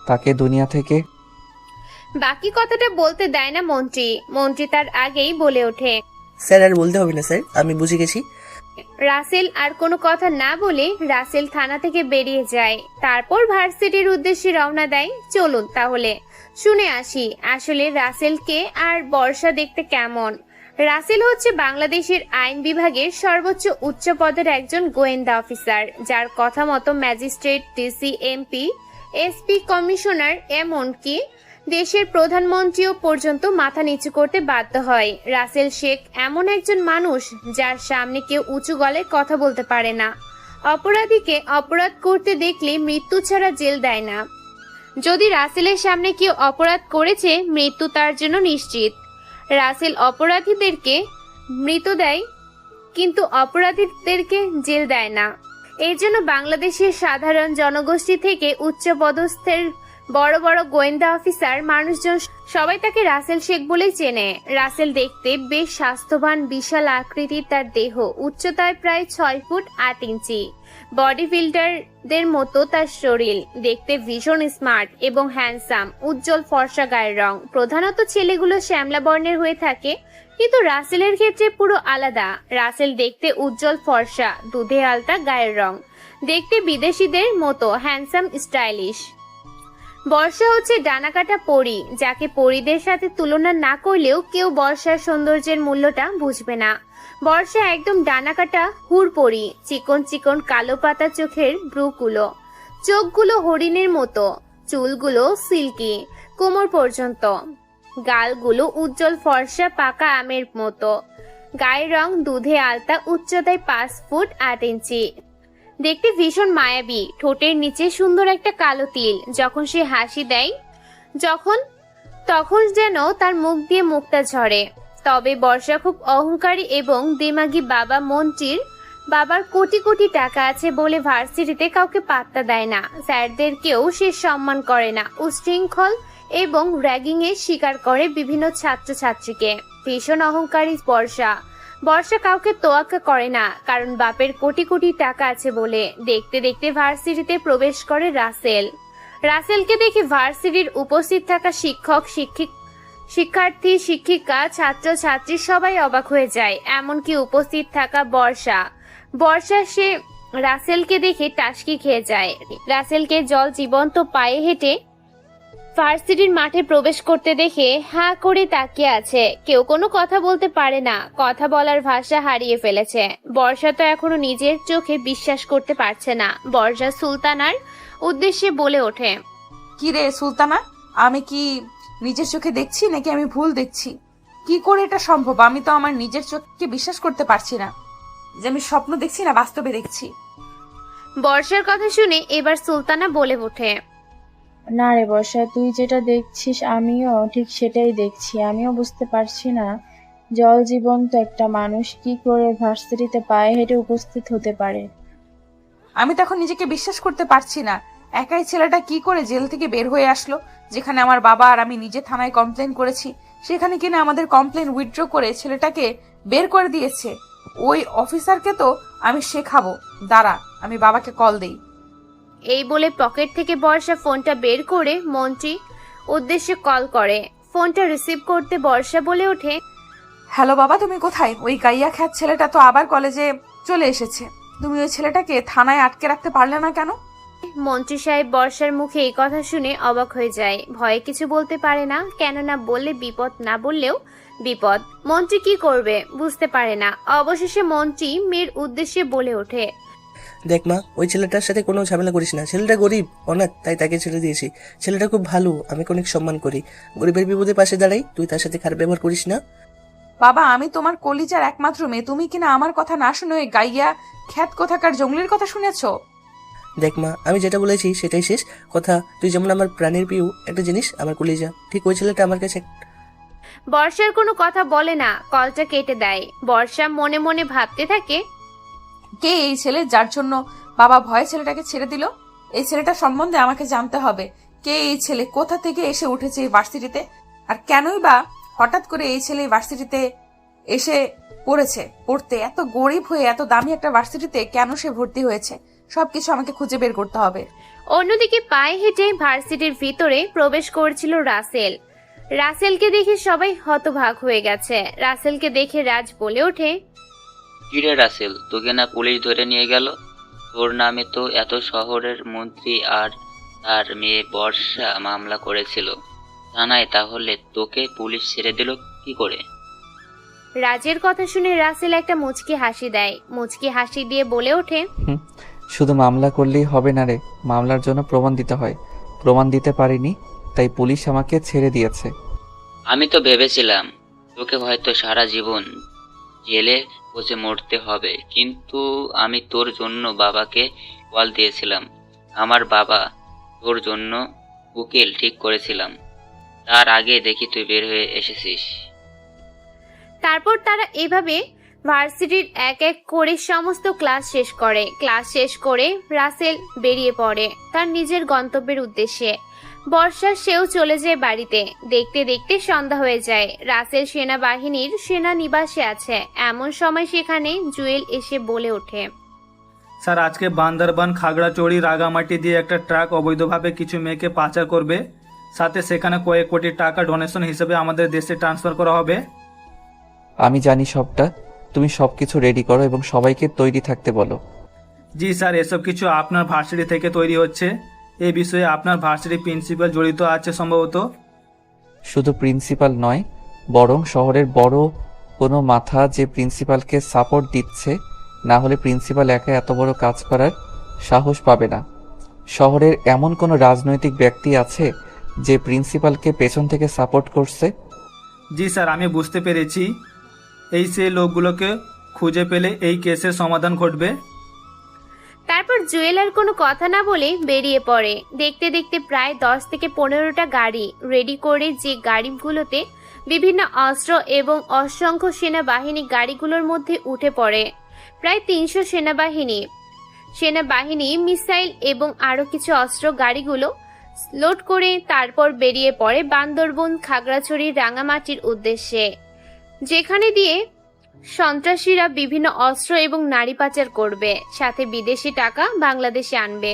তাকে দুনিয়া থেকে। বাকি কথাটা বলতে দেয় না মন্ত্রী তার আগেই বলে ওঠে, স্যার আর বলতে হবে না স্যার, আমি বুঝে গেছি। রাসেল আর কোনো কথা না বলে রাসেল থানা থেকে বেরিয়ে যায়। তারপর ভার্সিটির উদ্দেশ্যে রওনা দেয়। চলুন তাহলে শুনে আসি আসলে রাসেলকে আর বর্ষা দেখতে কেমন। রাসেল হচ্ছে বাংলাদেশের আইন বিভাগের সর্বোচ্চ উচ্চ পদের একজন গোয়েন্দা অফিসার, যার কথা মতো magistrate, DC, MP, SP, commissioner এমনকি দেশের প্রধানমন্ত্রীও পর্যন্ত মাথা নিচু করতে বাধ্য হয়। রাসেল শেখ এমন একজন মানুষ যার সামনে কেউ উঁচু গলায় কথা বলতে পারে না। অপরাধীকে অপরাধ করতে দেখলে মৃত্যু ছাড়া জেল দেয় না। যদি রাসেলের সামনে কেউ অপরাধ করেছে, মৃত্যু তার জন্য নিশ্চিত। রাসেল অপরাধীদেরকে মৃত্যু দেয়, কিন্তু অপরাধীদেরকে জেল দেয় না। এই জন্য বাংলাদেশের সাধারণ জনগোষ্ঠী থেকে উচ্চপদস্থের বড় বড় গোয়েন্দা অফিসার, মানুষজন সবাই তাকে রাসেল শেখ বলেই চেনে। রাসেল দেখতে বেশ স্বাস্থ্যবান, বিশাল আকৃতির তার দেহ, উচ্চতায় প্রায় 6 ফুট 8 ইঞ্চি। বডি বিল্ডারদের মতো তার শরীর, দেখতে ভীষণ স্মার্ট এবং হ্যান্ডসাম। উজ্জ্বল ফর্সা গায়ের রং, প্রধানত ছেলেগুলো শ্যামলা বর্ণের হয়ে থাকে, কিন্তু রাসেলের ক্ষেত্রে পুরো আলাদা। রাসেল দেখতে উজ্জ্বল ফর্সা, দুধে আলতা গায়ের রং, দেখতে বিদেশিদের মতো হ্যান্ডসাম, স্টাইলিশ। বর্ষা হচ্ছে ডানাকাটা পরী, যাকে পরীদের সাথে তুলনা না করলেও কেউ বর্ষার সৌন্দর্যের মূল্যটা বুঝবে না। বর্ষা একদম ডানাকাটা হুড় পরী, চিকন চিকন কালো পাতা চোখের ব্রুগুলো, চোখগুলো হরিণের মতো, চুলগুলো সিল্কি কোমর পর্যন্ত, গালগুলো উজ্জ্বল ফর্সা পাকা আমের মতো, গায়ের রং দুধে আলতা, উচ্চতায় 5 ফুট 8 ইঞ্চি। দেখতে ভীষণ মায়াবী, ঠোঁটের নিচে সুন্দর একটা কালো তিল। যখন সে হাসি দেয় তখন যেন তার মুখ দিয়ে মুক্তা ঝরে। তবে বর্ষা খুব অহংকারী এবং দিমাগী। বাবার কোটি কোটি টাকা আছে বলে ভার্সিটিতে কাউকে পাত্তা দেয় না, স্যারদেরকেও সে সম্মান করে না। উশৃঙ্খল এবং র্যাগিং এর শিকার করে বিভিন্ন ছাত্রছাত্রীকে। ভীষণ অহংকারী বর্ষা কাউকে তোয়াক্কা করে না, কারণ বাপের কোটি কোটি টাকা আছে বলে। দেখতে দেখতে ভার্সিটিতে প্রবেশ করে রাসেলকে দেখে ভার্সিটির উপস্থিত থাকা শিক্ষার্থী, শিক্ষিকা, ছাত্রছাত্রী সবাই অবাক হয়ে যায়, এমনকি উপস্থিত থাকা বর্ষা সে রাসেলকে দেখে টাসকি খেয়ে যায়। রাসেলকে জল জীবন্ত পায়ে হেঁটে ভার্সিটির মাঠে প্রবেশ করতে দেখে হাঁ করে তাকিয়ে আছে। কেউ কোনো কথা বলতে পারে না, কথা বলার ভাষা হারিয়ে ফেলেছে। বর্ষা তো এখনো নিজের চোখে বিশ্বাস করতে পারছে না। বর্ষা সুলতানার উদ্দেশ্যে বলে ওঠে, কি রে সুলতানা, আমি কি নিজের চোখে দেখছি নাকি আমি ভুল দেখছি? কি করে এটা সম্ভব? আমি তো আমার নিজের চোখকে বিশ্বাস করতে পারছি না যে আমি স্বপ্ন দেখছি না বাস্তবে দেখছি। বর্ষার কথা শুনে এবার সুলতানা বলে ওঠে, না রে বর্ষা, তুই যেটা দেখছিস আমিও ঠিক সেটাই দেখছি। আমিও বুঝতে পারছি না জল জীবন্ত একটা মানুষ কি করে ভার্সিটিতে পায়ে হেঁটে উপস্থিত হতে পারে। আমি তো এখন নিজেকে বিশ্বাস করতে পারছি না, একাই ছেলেটা কি করে জেল থেকে বের হয়ে আসলো, যেখানে আমার বাবা আর আমি নিজে থানায় কমপ্লেন করেছি, সেখানে কিনা আমাদের কমপ্লেন উইথড্র করে ছেলেটাকে বের করে দিয়েছে। ওই অফিসারকে তো আমি শেখাবো, দাঁড়া আমি বাবাকে কল দেই। এই বলে পকেট থেকে বর্ষা ফোনটা বের করে মন্ত্রী উদ্দেশ্যে কল করে। ফোনটা রিসিভ করতে বর্ষা বলে ওঠে, হ্যালো বাবা, তুমি কোথায়? ওই গাইয়া খ্যাত ছেলেটা তো আবার কলেজে চলে এসেছে। তুমি ওই ছেলেটাকে থানায় আটকে রাখতে পারলে না কেন? মন্ত্রী সাহেব বর্ষার মুখে এই কথা শুনে অবাক হয়ে যায়। ভয়ে কিছু বলতে পারে না, কেননা বললে বিপদ, না বললেও বিপদ। মন্ত্রী কি করবে বুঝতে পারে না। অবশেষে মন্ত্রী মেয়ের উদ্দেশ্যে বলে ওঠে, দেখ মা, ওই ছেলেটার সাথে কোনো ঝামেলা করিস না। ছেলেটা গরিব, অনাথ, তাই তাকে ছেড়ে দিয়েছি। ছেলেটা খুব ভালো, আমি অনেক সম্মান করি। গরিবের বিপদে পাশে দাঁড়াই, তুই তার সাথে খারাপ ব্যবহার করিস না। বাবা, আমি তোমার কলিজার একমাত্র মেয়ে, তুমি কিনা আমার কথা না শুনে ওই গাইয়া খ্যাত কোথাকার জঙ্গলের কথা শুনেছো? দেখ মা, আমি যেটা বলেছি সেটাই শেষ কথা। তুই যেমন আমার প্রাণের প্রিয় একটা জিনিস, আমার কলিজা, ঠিক ওই ছেলেটা আমার কাছে। বর্ষার কোনো কথা বলে না, কলটা কেটে দেয়। বর্ষা মনে মনে ভাবতে থাকে, কে এই ছেলে যার জন্য বাবা ভয়ে ছেলেটাকে ছেড়ে দিল? এই ছেলেটা সম্বন্ধে আমাকে জানতে হবে। কে এই ছেলে, কোথা থেকে এসে উঠেছে এই ভার্সিটিতে, আর কেনই বা হঠাৎ করে এই ছেলে ভার্সিটিতে এসে পড়তে এত গরিব হয়ে এত দামি একটা ভার্সিটিতে কেন সে ভর্তি হয়েছে, সবকিছু আমাকে খুঁজে বের করতে হবে। অন্যদিকে পায়ে হেঁটে ভার্সিটির ভিতরে প্রবেশ করছিল রাসেলকে দেখে সবাই হতবাক হয়ে গেছে। রাসেলকে দেখে রাজ বলে ওঠে, কিরে রাসেল, তোকে না পুলিশ ধরে নিয়ে গেল? তোর নামে তো এত শহরের মন্ত্রী আর তার মেয়ে বর্ষা মামলা করেছিল থানায়, তাহলে তোকে পুলিশ ছেড়ে দিল কি করে? রাজের কথা শুনে রাসেল একটা মুচকি হাসি দেয়। মুচকি হাসি দিয়ে বলে ওঠে, শুধু মামলা করলেই হবে না রে, মামলার জন্য প্রমাণ দিতে হয়। প্রমাণ দিতে পারিনি তাই পুলিশ আমাকে ছেড়ে দিয়েছে। আমি তো ভেবেছিলাম তোকে হয়তো সারা জীবন জেলে বসে মরতে হবে, কিন্তু আমি তোর জন্য বাবাকে কল দিয়েছিলাম। আমার বাবা তোর জন্য উকিল ঠিক করেছিলাম, তার আগে দেখি তুই বের হয়ে এসেছিস। তারপর তারা এভাবে ভার্সিটির এক এক করে সমস্ত ক্লাস শেষ করে। ক্লাস শেষ করে রাসেল বেরিয়ে পড়ে তার নিজের গন্তব্যের উদ্দেশ্যে। বর্ষা সেও চলে যায় বাড়িতে। দেখতে দেখতে সন্ধ্যা হয়ে যায়। রাসেল সেনাবাহিনীর সেনানিবাসে আছে। এমন সময় সেখানে জুয়েল এসে বলে ওঠে, স্যার, আজকে বান্দরবান, খাগড়াছড়ি, রাগামাটি দিয়ে একটা ট্রাক অবৈধভাবে কিছু মেয়েকে পাচার করবে, সাথে সেখানে কয়েক কোটি টাকা ডোনেশন হিসেবে আমাদের দেশে ট্রান্সফার করা হবে। আমি জানি সবটা। তুমি সবকিছু রেডি করো এবং সবাইকে তৈরি থাকতে বলো। জি স্যার, এসব কিছু আপনার ভার্সিটি থেকে তৈরি হচ্ছে। এই বিষয়ে আপনার ভার্সিটি প্রিন্সিপাল জড়িত আছে সম্ভবত। শুধু প্রিন্সিপাল নয়, বরং শহরের বড় কোনো মাথা যে প্রিন্সিপালকে সাপোর্ট দিচ্ছে, না হলে প্রিন্সিপাল একা এত বড় কাজ করার সাহস পাবে না। শহরের এমন কোনো রাজনৈতিক ব্যক্তি আছে যে প্রিন্সিপালকে পেছন থেকে সাপোর্ট করছে? জি স্যার, আমি বুঝতে পেরেছি। এই সেই লোকগুলোকে খুঁজে পেলে এই কেসের সমাধান ঘটবে। তারপর জুয়েল আর কোনো কথা না বলে বেরিয়ে পড়ে। দেখতে দেখতে প্রায় 10 থেকে 15টা গাড়ি রেডি করে, যে গাড়িগুলোতে বিভিন্ন অস্ত্র এবং অসংখ্য সেনাবাহিনী গাড়িগুলোর মধ্যে উঠে পড়ে। প্রায় 300 সেনাবাহিনী মিসাইল এবং আরো কিছু অস্ত্র গাড়িগুলো লোড করে তারপর বেরিয়ে পড়ে বান্দরবন, খাগড়াছড়ি, রাঙামাটির উদ্দেশ্যে, যেখানে দিয়ে সন্ত্রাসীরা বিভিন্ন অস্ত্র এবং নারী পাচার করবে, সাথে বিদেশি টাকা বাংলাদেশে আনবে।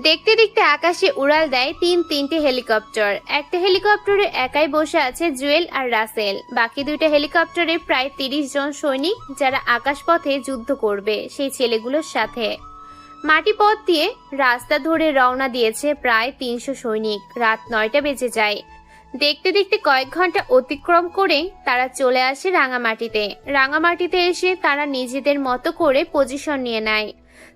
দেখতে দেখতে আকাশে উড়াল দেয় তিনটে হেলিকপ্টার। একটা হেলিকপ্টারে একাই বসে আছে জুয়েল আর রাসেল। বাকি 2টা হেলিকপ্টারে প্রায় 30 জন সৈনিক, যারা আকাশপথে যুদ্ধ করবে সেই ছেলেগুলোর সাথে। মাটি পথ দিয়ে রাস্তা ধরে রওনা দিয়েছে প্রায় 300 সৈনিক। রাত 9টা বেজে যায়। দেখতে দেখতে কয়েক ঘন্টা অতিক্রম করে তারা চলে আসে রাঙামাটিতে। রাঙামাটিতে এসে তারা নিজেদের মতো করে পজিশন নিয়ে নেয়।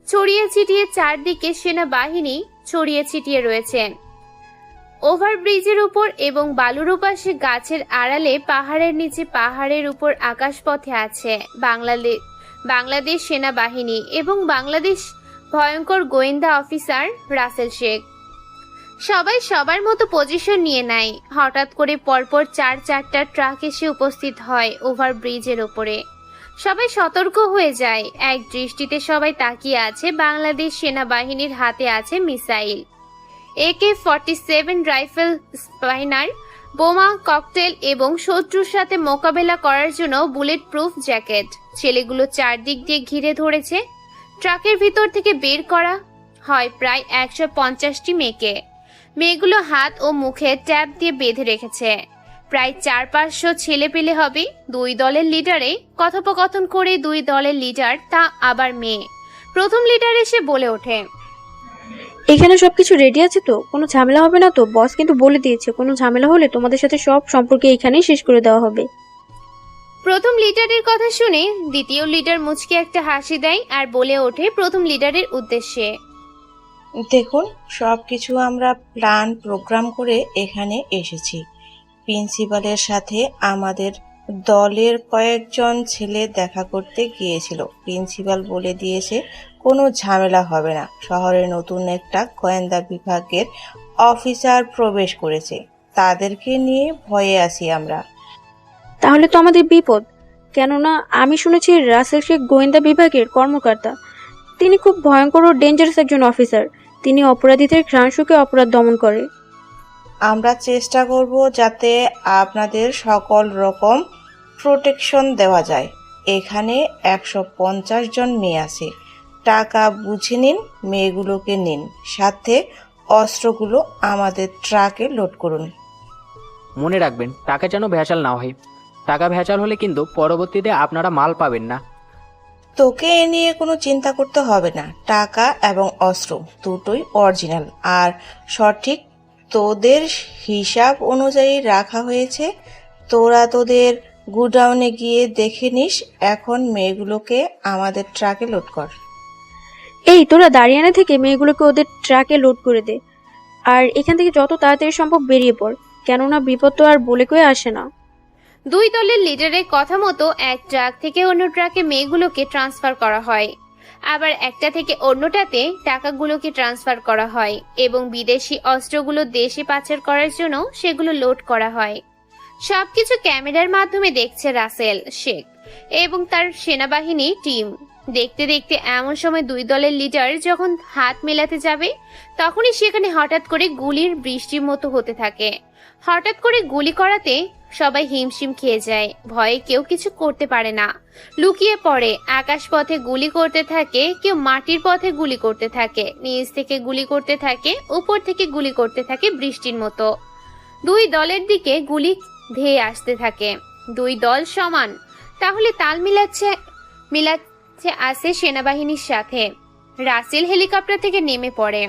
ছড়িয়ে ছিটিয়ে চারদিকে সেনাবাহিনী ছড়িয়ে ছিটিয়ে রয়েছে। ওভারব্রিজের উপর এবং বালুর ওপাশে গাছের আড়ালে, পাহাড়ের নিচে, পাহাড়ের উপর আকাশপথে আছে বাংলাদেশ সেনাবাহিনী এবং বাংলাদেশ ভয়ঙ্কর গোয়েন্দা অফিসার রাসেল শেখ। সবাই সবার মতো পজিশন নিয়ে নেয়। হঠাৎ করে পরপর 4-4টা ট্রাক এসে উপস্থিত হয় ওভারব্রিজের ওপরে। সবাই সতর্ক হয়ে যায়। এক দৃষ্টিতে সবাই তাকিয়ে আছে। বাংলাদেশ সেনাবাহিনীর হাতে আছে মিসাইল, AK-47 রাইফেল, স্পাইনার, বোমা, ককটেল এবং শত্রুর সাথে মোকাবেলা করার জন্য বুলেট প্রুফ জ্যাকেট। ছেলেগুলো চারদিক দিয়ে ঘিরে ধরেছে। ট্রাকের ভিতর থেকে বের করা হয় প্রায় 150টি মেয়েকে। মেয়েগুলো হাত ও মুখে ট্যাপ দিয়ে বেঁধে রেখেছে। প্রায় 400-500 ছেলে পেলে হবে। 2 দলের লিডারে কথোপকথন করে। 2 দলের লিডার, তা আবার মেয়ে। প্রথম লিডার এসে বলে ওঠে, এখানে সবকিছু রেডি আছে তো? কোনো ঝামেলা হবে না তো? বস কিন্তু বলে দিয়েছে কোনো ঝামেলা হলে তোমাদের সাথে সব সম্পর্কে এখানেই শেষ করে দেওয়া হবে। প্রথম লিডারের কথা শুনে দ্বিতীয় লিডার মুচকে একটা হাসি দেয় আর বলে ওঠে প্রথম লিডারের উদ্দেশ্যে, দেখুন, সবকিছু আমরা প্ল্যান প্রোগ্রাম করে এখানে এসেছি। প্রিন্সিপালের সাথে আমাদের দলের কয়েকজন ছেলে দেখা করতে গিয়েছিল। প্রিন্সিপাল বলে দিয়েছে কোনো ঝামেলা হবে না। শহরে নতুন একটা গোয়েন্দা বিভাগের অফিসার প্রবেশ করেছে, তাদেরকে নিয়ে ভয়ে আছি আমরা। তাহলে তো আমাদের বিপদ। কেননা আমি শুনেছি রাসেল শেখ গোয়েন্দা বিভাগের কর্মকর্তা। তিনি খুব ভয়ঙ্কর ও ডেঞ্জারাস একজন অফিসার। তিনি অপরাধীদের ঘ্রাণশুকে অপরাধ দমন করে। আমরা চেষ্টা করব যাতে আপনাদের সকল রকম প্রোটেকশন দেওয়া যায়। এখানে 150 জন মেয়ে আছে। টাকা বুঝে নিন, মেয়েগুলোকে নিন, সাথে অস্ত্রগুলো আমাদের ট্রাকে লোড করুন। মনে রাখবেন, টাকা যেন ভেজাল না হয়। টাকা ভেজাল হলে কিন্তু পরবর্তীতে আপনারা মাল পাবেন না। তোকে এ নিয়ে কোনো চিন্তা করতে হবে না। টাকা এবং অস্ত্র দুটোই অরিজিনাল আর সঠিক তোদের হিসাব অনুযায়ী রাখা হয়েছে। তোরা তোদের গুডাউনে গিয়ে দেখে নিস। এখন মেয়েগুলোকে আমাদের ট্রাকে লোড কর। এই তোরা দাঁড়িয়ে না থেকে মেয়েগুলোকে ওদের ট্রাকে লোড করে দে। আর এখান থেকে যত তাড়াতাড়ি সম্ভব বেরিয়ে পড়, কেননা বিপদ তো আর বলে কয়ে আসে না। দুই দলের লিডারের কথা মতো এক ট্রাক থেকে অন্য ট্রাকে মেয়েগুলোকে ট্রান্সফার করা হয়, আবার একটা থেকে অন্যটাতে টাকাগুলোকে ট্রান্সফার করা হয় এবং বিদেশি অস্ত্রগুলো দেশে পাচার করার জন্য সেগুলো লোড করা হয়। সবকিছু ক্যামেরার মাধ্যমে দেখছে রাসেল শেখ এবং তার সেনাবাহিনী টিম। দেখতে দেখতে এমন সময় দুই দলের লিডার যখন হাত মেলাতে যাবে তখনই সেখানে হঠাৎ করে গুলির বৃষ্টির মতো হতে থাকে। হঠাৎ করে গুলি করাতে সবাই হিমশিম খেয়ে যায়, ভয়ে কেউ কিছু করতে পারে না, লুকিয়ে পড়ে। আকাশ পথে গুলি করতে থাকে, কেউ মাটির পথে গুলি করতে থাকে, নিচ থেকে গুলি করতে থাকে, উপর থেকে গুলি করতে থাকে বৃষ্টির মতো। দুই দলের দিকে গুলি ধেয়ে আসতে থাকে। দুই দল সমান, তাহলে তাল মিলাচ্ছে আসে সেনাবাহিনীর সাথে। রাসেল হেলিকপ্টার থেকে নেমে পড়ে।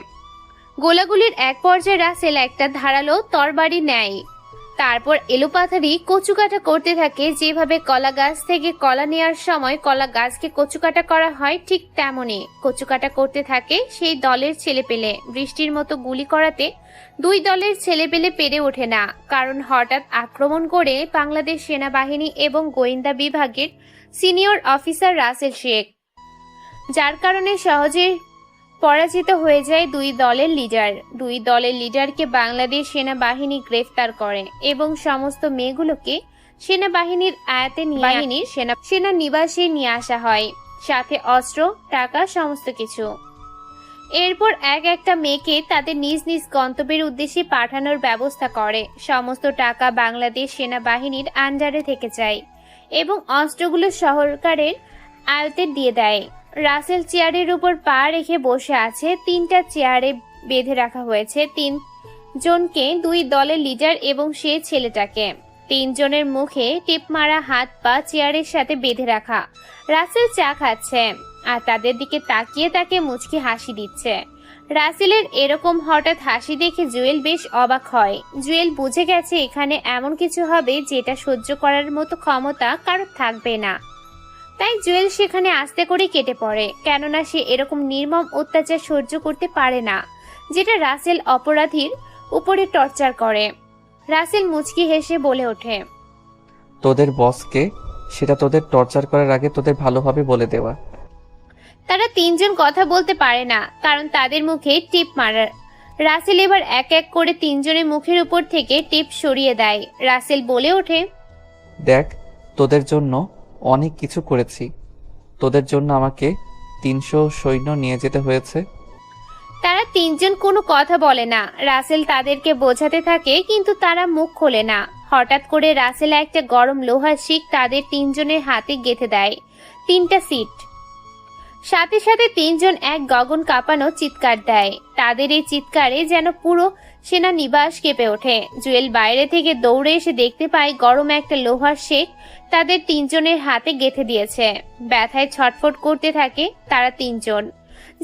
গোলাগুলির এক পর্যায়ে রাসেল একটা ধারালো তরবারি নেয়, তারপর এলোপাথারি কচুকাটা করতে থাকে। যেভাবে কলা গাছ থেকে কলা নেওয়ার সময় কলা গাছকে কচুকাটা করা হয়, ঠিক তেমনই কচুকাটা করতে থাকে সেই দলের ছেলেপেলে। বৃষ্টির মতো গুলি করাতে দুই দলের ছেলেপেলে পেরে ওঠে না, কারণ হঠাৎ আক্রমণ করে বাংলাদেশ সেনাবাহিনী এবং গোয়েন্দা বিভাগের সিনিয়র অফিসার রাসেল শেখ, যার কারণে সহজে পরাজিত হয়ে যায় দুই দলের লিডার। দুই দলের লিডারকে বাংলাদেশ সেনাবাহিনী গ্রেফতার করে এবং সমস্ত মেয়েগুলোকে সেনাবাহিনীর আয়াতে সেনা নিবাসে নিয়ে আসা হয়, সাথে অস্ত্র, টাকা, সমস্ত কিছু। এরপর এক একটা মেয়েকে তাদের নিজ নিজ গন্তব্যের উদ্দেশ্যে পাঠানোর ব্যবস্থা করে। সমস্ত টাকা বাংলাদেশ সেনাবাহিনীর আন্ডারে থেকে যায় এবং অস্ত্রগুলো সরকারের আয়ত্তে দিয়ে দেয়। রাসেল চেয়ারের উপর পা রেখে বসে আছে। তিনটা চেয়ারে বেঁধে রাখা হয়েছে তিনজনকে, দুই দলের লিডার এবং সে ছেলেটাকে। তিনজনের মুখে টিপ মারা, হাত পা চেয়ারের সাথে বেঁধে রাখা। রাসেল চা খাচ্ছে আর তাদের দিকে তাকিয়ে তাকে মুচকি হাসি দিচ্ছে। রাসেলের এরকম হঠাৎ হাসি দেখে জুয়েল বেশ অবাক হয়। জুয়েল বুঝে গেছে এখানে এমন কিছু হবে যেটা সহ্য করার মতো ক্ষমতা কারোর থাকবে না। তাই জুয়েল সেখানে আস্তে করে কেটে পড়ে, কেননা সে এরকম নির্মম অত্যাচার সহ্য করতে পারে না যেটা রাসেল অপরাধীর উপরে টর্চার করে। রাসেল মুচকি হেসে বলে ওঠে, তোদের বসকে সেটা তোদের টর্চার করার আগে তোদের ভালোভাবে বলে দেওয়া। তারা তিনজন কথা বলতে পারে না, কারণ তাদের মুখে টিপ মারার। রাসেল এবার এক এক করে তিনজনের মুখের উপর থেকে টিপ সরিয়ে দেয়। রাসেল বলে ওঠে, দেখ, তোদের জন্য অনেক কিছু করেছি। তোদের জন্য আমাকে 300 সৈন্য নিয়ে যেতে হয়েছে। তারা তিনজন কোনো কথা বলে না। রাসেল তাদেরকে বোঝাতে থাকে, কিন্তু তারা মুখ খোলে না। হঠাৎ করে রাসেল একটা গরম লোহার শিক তাদের তিনজনের হাতে গেঁথে দেয়। 3টা সিট। সাথে সাথে তিনজন এক গগন কাঁপানো চিৎকার দেয়। তাদের এই চিৎকারে যেন পুরো সেনানিবাস কেঁপে ওঠে। জুয়েল বাইরে থেকে দৌড়ে এসে দেখতে পায় গরম একটা লোহার শেক তাদের তিনজনের হাতে গেঁথে দিয়েছে। ব্যথায় ছটফট করতে থাকে তারা তিনজন,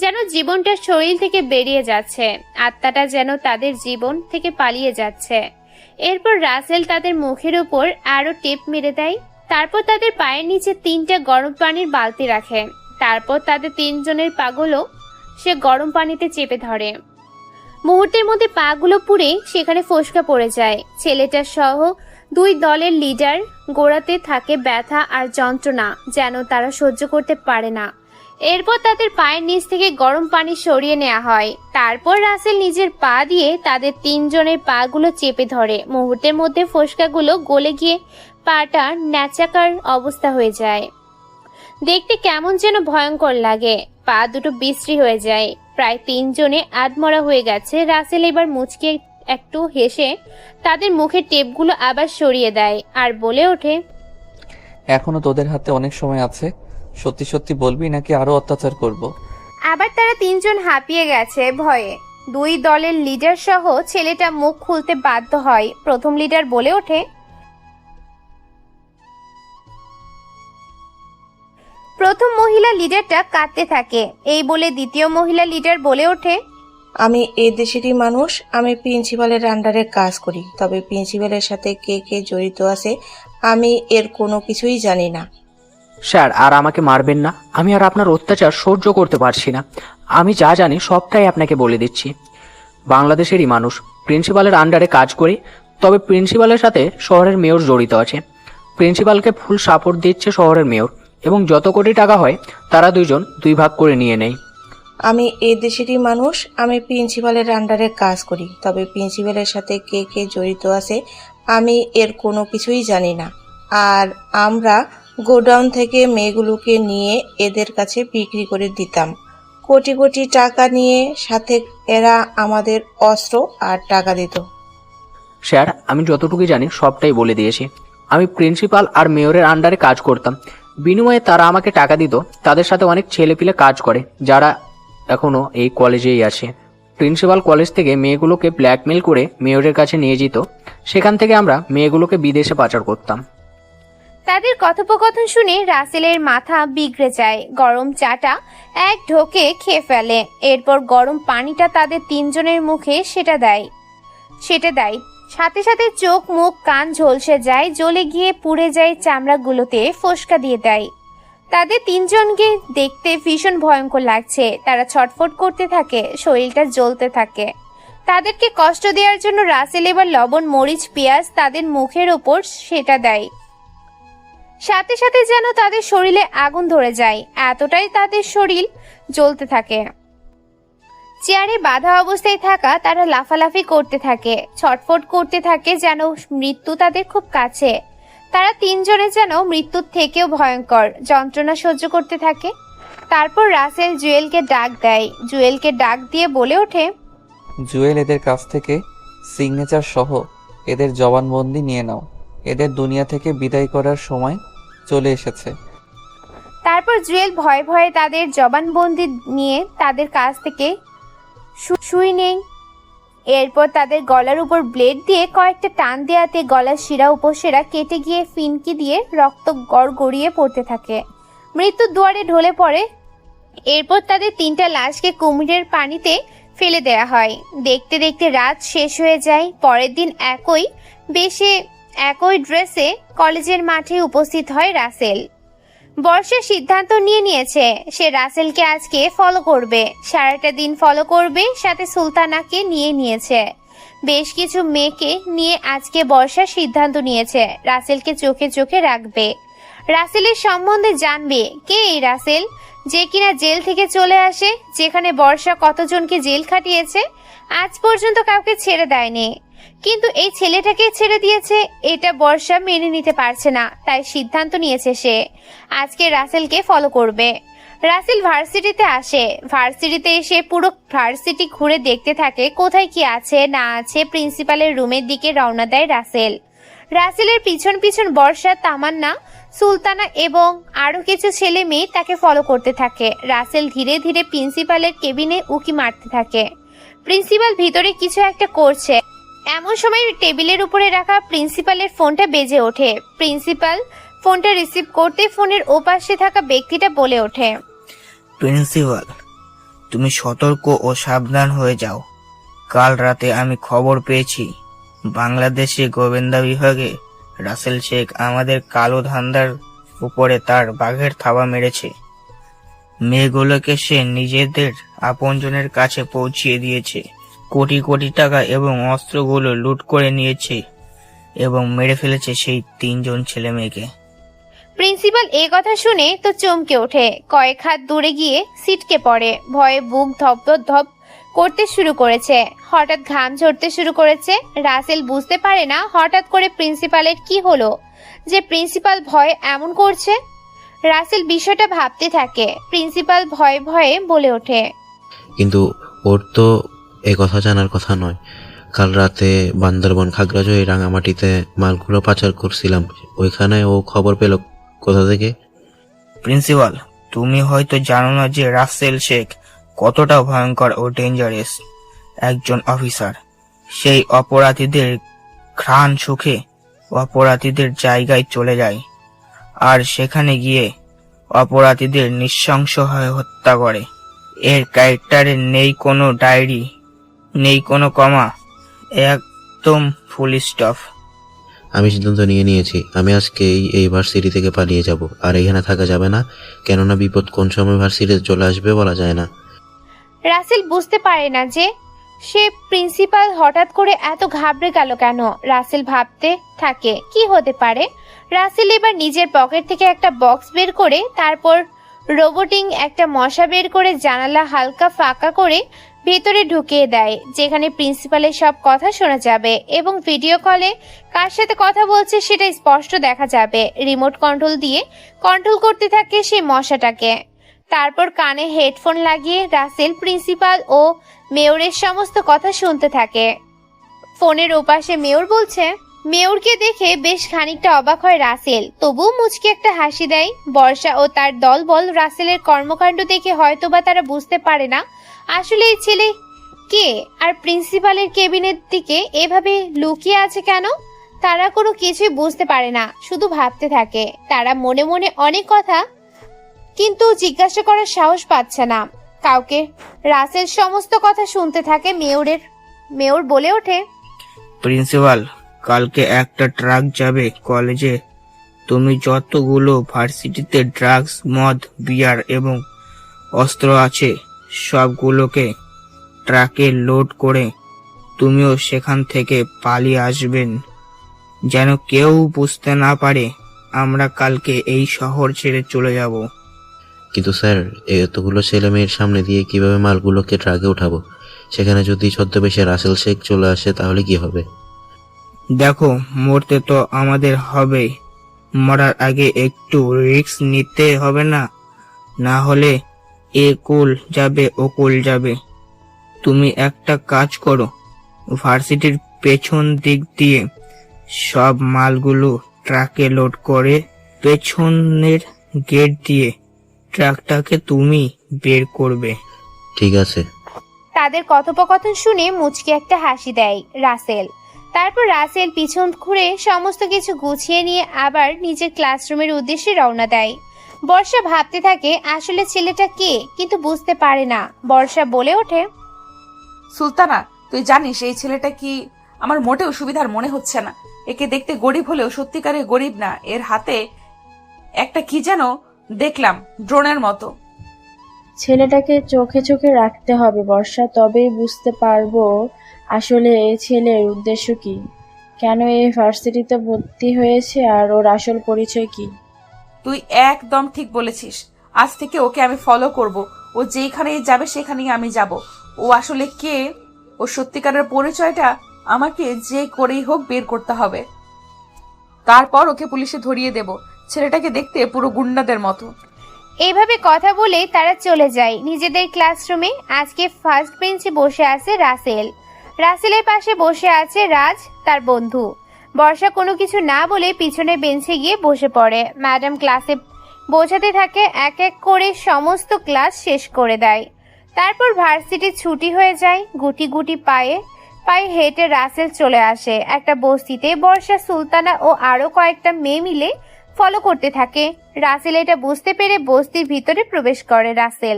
যেন জীবনটা শরীর থেকে বেরিয়ে যাচ্ছে, আত্মাটা যেন তাদের জীবন থেকে পালিয়ে যাচ্ছে। এরপর রাসেল তাদের মুখের উপর আরো টেপ মেরে দেয়। তারপর তাদের পায়ের নিচে 3টা গরম পানির বালতি রাখে। তারপর তাদের তিনজনের পাগুলো সে গরম পানিতে চেপে ধরে। মুহূর্তের মধ্যে পাগুলো পুড়ে সেখানে ফোসকা পড়ে যায়। ছেলেটা সহ দুই দলের লিডার গোড়াতে থাকে ব্যথা আর যন্ত্রণা যেন তারা সহ্য করতে পারে না। এরপর তাদের পায়ের নিচ থেকে গরম পানি সরিয়ে নেওয়া হয়। তারপর রাসেল নিজের পা দিয়ে তাদের তিনজনের পাগুলো চেপে ধরে। মুহূর্তের মধ্যে ফোসকাগুলো গলে গিয়ে পাটা ন্যাচাকার অবস্থা হয়ে যায়। দেখতে কেমন যেন ভয়ঙ্কর লাগে। পা দুটো বিশ্রী হয়ে যায়। প্রায় তিনজনে আধমরা হয়ে গেছে। রাসেল এবার মুচকে একটু হেসে তাদের মুখের টেপগুলো আবার সরিয়ে দেয় আর বলে ওঠে, এখনো তোদের হাতে অনেক সময় আছে। সত্যি সত্যি বলবি নাকি আরো অত্যাচার করব? আবার তারা তিনজন হাঁপিয়ে গেছে ভয়ে। দুই দলের লিডার সহ ছেলেটা মুখ খুলতে বাধ্য হয়। প্রথম লিডার বলে ওঠে, প্রথম মহিলা লিডারটা কাঁদতে থাকে। এই বলে দ্বিতীয় মহিলা লিডার বলে ওঠে, আমি এ দেশেরই মানুষ। আমি প্রিন্সিপালের আন্ডারে কাজ করি, তবে প্রিন্সিপালের সাথে কে কে জড়িত আছে আমি এর কোনো কিছুই জানি না। স্যার, আর আমাকে মারবেন না। আমি আর আপনার অত্যাচার সহ্য করতে পারছি না। আমি যা জানি সবটাই আপনাকে বলে দিচ্ছি। বাংলাদেশেরই মানুষ, প্রিন্সিপালের আন্ডারে কাজ করে। তবে প্রিন্সিপালের সাথে শহরের মেয়র জড়িত আছে। প্রিন্সিপালকে ফুল সাপোর্ট দিচ্ছে শহরের মেয়র, এবং যত কোটি টাকা হয় তারা দুইজন 2 ভাগ করে নিয়ে নেয়। আমি এই দেশেরই মানুষ, আমি প্রিন্সিপালের আন্ডারে কাজ করি, তবে প্রিন্সিপালের সাথে কে কে জড়িত আছে আমি এর কোনো কিছুই জানি না। আর আমরা গোডাউন থেকে মেয়েগুলোকে নিয়ে এদের কাছে বিক্রি করে দিতাম, কোটি কোটি টাকা নিয়ে, সাথে এরা আমাদের অস্ত্র আর টাকা দিত। স্যার, আমি যতটুকু জানি সবটাই বলে দিয়েছি। আমি প্রিন্সিপাল আর মেয়রের আন্ডারে কাজ করতাম, বিনিময়ে তারা আমাকে টাকা দিত। তাদের সাথে অনেক ছেলেপিলে কাজ করে যারা এখনো এই কলেজেই আছে। প্রিন্সিপাল কলেজ থেকে মেয়েগুলোকে ব্ল্যাকমেল করে মেয়রের কাছে নিয়ে যেত, সেখান থেকে আমরা মেয়েগুলোকে বিদেশে পাচার করতাম। তাদের কথোপকথন শুনে রাসেলের মাথা বিগড়ে যায়। গরম চাটা এক ঢোকে খেয়ে ফেলে, এরপর গরম পানিটা তাদের 3 জনের মুখে সেটা দেয়। সাথে সাথে চোখ মুখ কান ঝলসে যায়, জ্বলে গিয়ে পুড়ে যায় চামড়াগুলোতে ফোসকা দিয়ে দেয়। তাদের 3 জনকে দেখতে ভীষণ ভয়ঙ্কর লাগছে। তারা ছটফট করতে থাকে, শরীরটা জ্বলতে থাকে। তাদেরকে কষ্ট দেওয়ার জন্য রাসেল এবার লবণ মরিচ পেঁয়াজ তাদের মুখের ওপর সেটা দেয়। সাথে সাথে যেন তাদের শরীরে আগুন ধরে যায়, এতটাই তাদের শরীর জ্বলতে থাকে। চেয়ারে বাঁধা অবস্থায় থাকা তারা লাফালাফি করতে থাকে, ছটফট করতে থাকে, যেন মৃত্যু তাদের খুব কাছে। তারা 3 জনে যেন মৃত্যুর থেকেও ভয়ঙ্কর যন্ত্রণা সহ্য করতে থাকে। তারপর রাসেল জুয়েলকে ডাক দেয়। জুয়েলকে ডাক দিয়ে বলে ওঠে, জুয়েল, এদের কাছ থেকে সিগনেচার সহ এদের জবানবন্দি নিয়ে নাও। এদের দুনিয়া থেকে বিদায় করার সময় চলে এসেছে। তারপর জুয়েল ভয়ে ভয়ে তাদের জবানবন্দি নিয়ে তাদের কাছ থেকে সুই নেই। এরপর তাদের গলার উপর ব্লেড দিয়ে কয়েকটা টান দেওয়াতে গলার শিরা উপশিরা কেটে গিয়ে ফিনকি দিয়ে রক্ত গড়গড়িয়ে পড়তে থাকে। মৃত্যুর দুয়ারে ঢলে পড়ে। এরপর তাদের 3টা লাশকে কুমিরের পানিতে ফেলে দেয়া হয়। দেখতে দেখতে রাত শেষ হয়ে যায়। পরের দিন একই ড্রেসে কলেজের মাঠে উপস্থিত হয় রাসেল। বর্ষা সিদ্ধান্ত নিয়েছে সে রাসেলকে আজকে ফলো করবে, সারাটা দিন ফলো করবে। সাথে সুলতানাকে নিয়েছে। বেশ কিছু মেয়েকে নিয়ে আজকে বর্ষা সিদ্ধান্ত নিয়েছে রাসেলকে চোখে চোখে রাখবে, রাসেলের সম্বন্ধে জানবে। কে এই রাসেল, যে কিনা জেল থেকে চলে আসে, যেখানে বর্ষা কতজনকে জেল খাটিয়েছে, আজ পর্যন্ত কাউকে ছেড়ে দেয়নি। কিন্তু এই ছেলেটাকে ছেড়ে দিয়েছে, এটা বর্ষা মেনে নিতে পারছে না। তাই সিদ্ধান্ত নিয়েছে সে আজকে রাসেলকে ফলো করবে। রাসেল ভার্সিটিতে আসে। ভার্সিটিতে এসে পুরো ভার্সিটি ঘুরে দেখতে থাকে কোথায় কি আছে না আছে। প্রিন্সিপালের রুমের দিকে রওনা দেয় রাসেল। রাসেলের পিছন পিছন বর্ষা, তামান্না, সুলতানা এবং আরো কিছু ছেলে মেয়ে তাকে ফলো করতে থাকে। রাসেল ধীরে ধীরে প্রিন্সিপালের কেবিনে উকি মারতে থাকে। প্রিন্সিপাল ভিতরে কিছু একটা করছে। এমন সময় টেবিলের উপরে রাখা প্রিন্সিপালের ফোনটা বেজে ওঠে। প্রিন্সিপাল ফোনটা রিসিভ করতে ফোনের ওপাশে থাকা ব্যক্তিটা বলে ওঠে, প্রিন্সিপাল, তুমি সতর্ক ও সাবধান হয়ে যাও। কাল রাতে আমি খবর পেয়েছি বাংলাদেশে গোয়েন্দা বিভাগে রাসেল শেখ আমাদের কালো ধান্দার উপরে তার বাঘের থাবা মেরেছে। মেয়েগুলোকে সে নিজেদের আপনজনের কাছে পৌঁছিয়ে দিয়েছে। কোটি কোটি টাকা এবং অস্ত্রগুলো লুট করে নিয়েছে এবং মেরে ফেলেছে সেই 3 জন ছেলে মেয়েকে। প্রিন্সিপাল এই কথা শুনে তো চমকে ওঠে। কয়েক হাত দূরে গিয়ে সিটকে পড়ে। ভয়ে বুক ধপ ধপ করতে শুরু করেছে। হঠাৎ ঘাম ঝরতে শুরু করেছে। রাসেল বুঝতে পারে না হঠাৎ করে প্রিন্সিপালের কি হলো যে প্রিন্সিপাল ভয়ে এমন করছে। রাসেল বিষয়টা ভাবতে থাকে। প্রিন্সিপাল ভয়ে ভয়ে বলে ওঠে, কিন্তু ওর তো এ কথা জানার কথা নয়। কাল রাতে বান্দরবন খাগড়াছড়ি রাঙামাটিতে মালগুলো পাচার করছিলাম, ওইখানে ও খবর পেল কোথা থেকে? প্রিন্সিপাল, তুমি হয়তো জানো না যে রাসেল শেখ কতটা ভয়ঙ্কর ও ডেঞ্জারাস একজন অফিসার। সেই অপরাধীদের ঘ্রাণ সুখে অপরাধীদের জায়গায় চলে যায়, আর সেখানে গিয়ে অপরাধীদের নৃশংস হয়ে হত্যা করে। এর ক্যারেক্টারে নেই কোনো ডায়েরি, নেই কোনো কমা, একদম ফুল স্টপ। আমি সিদ্ধান্ত নিয়েছি, আমি আজকেই এই ভার্সিটি থেকে পালিয়ে যাব। আর এখানে থাকা যাবে না, কেননা বিপদ কোন সময় ভার্সিটিতে চলে আসবে বলা যায় না। রাসেল বুঝতে পারে না যে সে প্রিন্সিপাল হঠাৎ করে এত ঘাবড়ে গেল কেন? রাসেল ভাবতে থাকে কি হতে পারে। রাসেল এবার নিজের পকেট থেকে একটা বক্স বের করে তারপর রোবোটিং একটা মশা বের করে জানালা হালকা ফাঁকা করে ভেতরে ঢুকিয়ে দেয়, যেখানে প্রিন্সিপালের সব কথা শোনা যাবে এবং ভিডিও কলে কার সাথে কথা বলছে সেটা স্পষ্ট দেখা যাবে। রিমোট কন্ট্রোল দিয়ে কন্ট্রোল করতে থাকে সেই মশাটাকে। তারপর কানে হেডফোন লাগিয়ে রাসেল প্রিন্সিপাল ও মেয়রের সমস্ত কথা শুনতে থাকে। ফোনের ওপাশে মেয়র বলছে। মেয়রকে দেখে বেশ খানিকটা অবাক হয় রাসেল, তবুও মুচকি একটা হাসি দেয়। বর্ষা ও তার দলবল রাসেলের কর্মকাণ্ড দেখে হয়তোবা তারা বুঝতে পারে না আসলে এই ছেলে কে আর প্রিন্সিপালের কেবিনের দিকে এভাবে লুকিয়ে আছে কেন। তারা কোনো কিছুই বুঝতে পারে না, শুধু ভাবতে থাকে। তারা মনে মনে অনেক কথা, কিন্তু জিজ্ঞাসা করার সাহস পাচ্ছে না কাউকে। রাসেল সমস্ত কথা শুনতে থাকে মেয়র বলে ওঠে, প্রিন্সিপাল, কালকে একটা ট্রাক যাবে কলেজে। তুমি যতগুলো ভার্সিটিতে ড্রাগস, মদ, বিয়ার এবং অস্ত্র আছে সবগুলোকে ট্রাকে লোড করে তুমিও সেখান থেকে পালিয়ে আসবেন, যেন কেউ বুঝতে না পারে আমরা কালকে এই শহর ছেড়ে চলে যাব। কিন্তু স্যার, এতগুলো ছেলে মেয়ের সামনে দিয়ে কিভাবে মালগুলোকে ট্রাকে উঠাবো? সেখানে যদি ছদ্মবেশে রাসেল শেখ চলে আসে তাহলে কি হবে? দেখো, মরতে তো আমাদের হবে, মরার আগে একটু রিস্ক নিতে হবে না? না হলে এ কুল যাবে ও কুল যাবে। তুমি একটা কাজ করো, ভার্সিটির পেছন দিক দিয়ে সব মালগুলো ট্রাকে লোড করে পেছনের গেট দিয়ে ট্রাকটাকে তুমি বের করবে। ঠিক আছে। তাদের কথোপকথন শুনে মুচকি একটা হাসি দেয় রাসেল। তারপর রাসেল পিছন ঘুরে সমস্ত কিছু গুছিয়ে নিয়ে আবার নিজের ক্লাসরুমের উদ্দেশ্যে রওনা দেয়। বর্ষা ভাবতে থাকে আসলে ছেলেটা কে, কিন্তু বুঝতে পারে না। বর্ষা বলে ওঠে, সুলতানা, তুই জানিস এই ছেলেটা কি? আমার মোটেও সুবিধার মনে হচ্ছে না। একে দেখতে গরিব হলেও সত্যিকারের গরিব না। এর হাতে একটা কি যেন দেখলাম, ড্রোনের মতো। ছেলেটাকে চোখে চোখে রাখতে হবে বর্ষা, তবেই বুঝতে পারবো আসলে এই ছেলের উদ্দেশ্য কি, কেন এই ভার্সিটিতে ভর্তি হয়েছে আর ওর আসল পরিচয় কি। তুই একদম ঠিক বলেছিস। আজ থেকে ওকে আমি ফলো করব। ও যেখানেই যাবে সেখানেই আমি যাব। ও আসলে কে, ও সত্যিকারের পরিচয়টা আমাকে যে করেই হোক বের করতে হবে। তারপর ওকে পুলিশে ধরিয়ে দেব। ছেলেটাকে দেখতে পুরো গুন্ডাদের মতো। এইভাবে কথা বলে তারা চলে যায় নিজেদের ক্লাসরুমে। আজকে ফার্স্ট বেঞ্চে বসে আছে রাসেল। রাসেলের পাশে বসে আছে রাজ, তার বন্ধু। বর্ষা কোনো কিছু না বলে পিছনের বেঞ্চে গিয়ে বসে পড়ে। ম্যাডাম ক্লাসে বোঝাতে থাকে, এক এক করে সমস্ত ক্লাস শেষ করে দেয়। তারপর ভার্সিটি ছুটি হয়ে যায়। গুটি গুটি পায়ে হেঁটে রাসেল চলে আসে একটা বস্তিতে। বর্ষা, সুলতানা ও আরো কয়েকটা মেয়ে মিলে ফলো করতে থাকে। রাসেল এটা বুঝতে পেরে বস্তির ভিতরে প্রবেশ করে রাসেল।